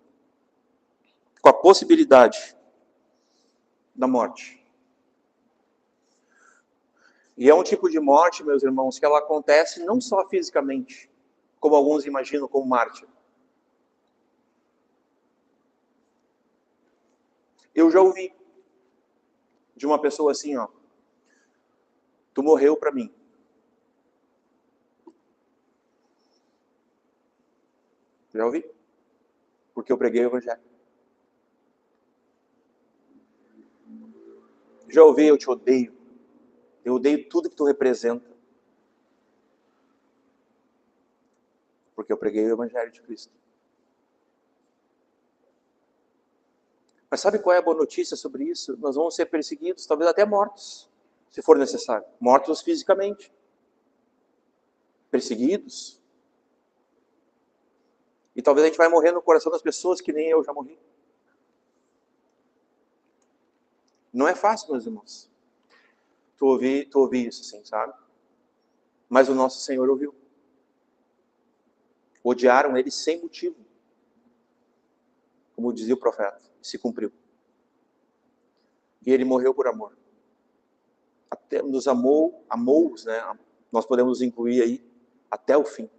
a possibilidade da morte. E é um tipo de morte, meus irmãos, que ela acontece não só fisicamente, como alguns imaginam como mártir. Eu já ouvi de uma pessoa assim, ó: tu morreu para mim. Já ouvi? Porque eu preguei o evangelho. Já ouvi, eu te odeio. Eu odeio tudo que tu representa. Porque eu preguei o evangelho de Cristo. Mas sabe qual é a boa notícia sobre isso? Nós vamos ser perseguidos, talvez até mortos, se for necessário. Mortos fisicamente. Perseguidos. E talvez a gente vai morrer no coração das pessoas que nem eu já morri. Não é fácil, meus irmãos. Tu ouvir isso assim, sabe? Mas o nosso Senhor ouviu. Odiaram ele sem motivo. Como dizia o profeta. Se cumpriu. E ele morreu por amor. Até nos amou, né? Nós podemos incluir aí até o fim.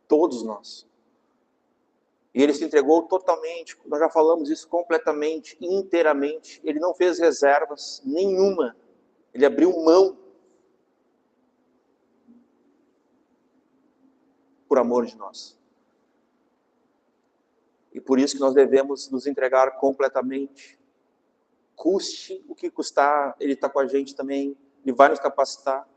Todos nós. E ele se entregou totalmente, nós já falamos isso, completamente, inteiramente. Ele não fez reservas nenhuma. Ele abriu mão por amor de nós. E por isso que nós devemos nos entregar completamente. Custe o que custar, ele está com a gente também, ele vai nos capacitar.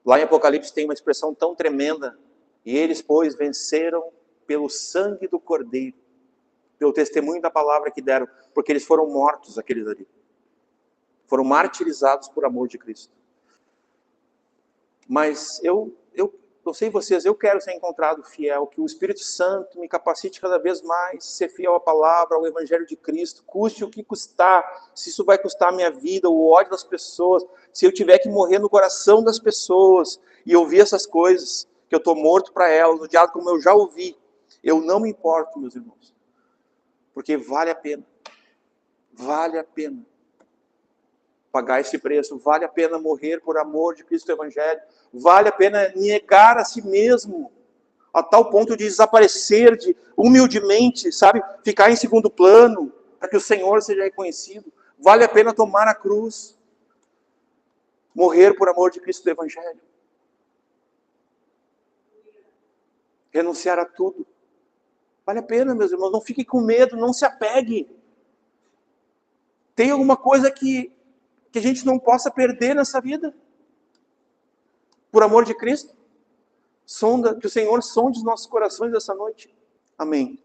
Lá em Apocalipse tem uma expressão tão tremenda: e eles, pois, venceram pelo sangue do Cordeiro, pelo testemunho da palavra que deram, porque eles foram mortos, aqueles ali. Foram martirizados por amor de Cristo. Mas eu não sei vocês, eu quero ser encontrado fiel, que o Espírito Santo me capacite cada vez mais a ser fiel à palavra, ao Evangelho de Cristo, custe o que custar, se isso vai custar a minha vida, o ódio das pessoas, se eu tiver que morrer no coração das pessoas e ouvir essas coisas, que eu estou morto para elas, no diálogo como eu já ouvi, eu não me importo, meus irmãos, porque vale a pena pagar esse preço, vale a pena morrer por amor de Cristo Evangelho, vale a pena negar a si mesmo, a tal ponto de desaparecer, de humildemente, sabe, ficar em segundo plano, para que o Senhor seja reconhecido. Vale a pena tomar a cruz, morrer por amor de Cristo Evangelho. Renunciar a tudo. Vale a pena, meus irmãos, não fique com medo, não se apegue. Tem alguma coisa que a gente não possa perder nessa vida? Por amor de Cristo? Que o Senhor sonde os nossos corações essa noite. Amém.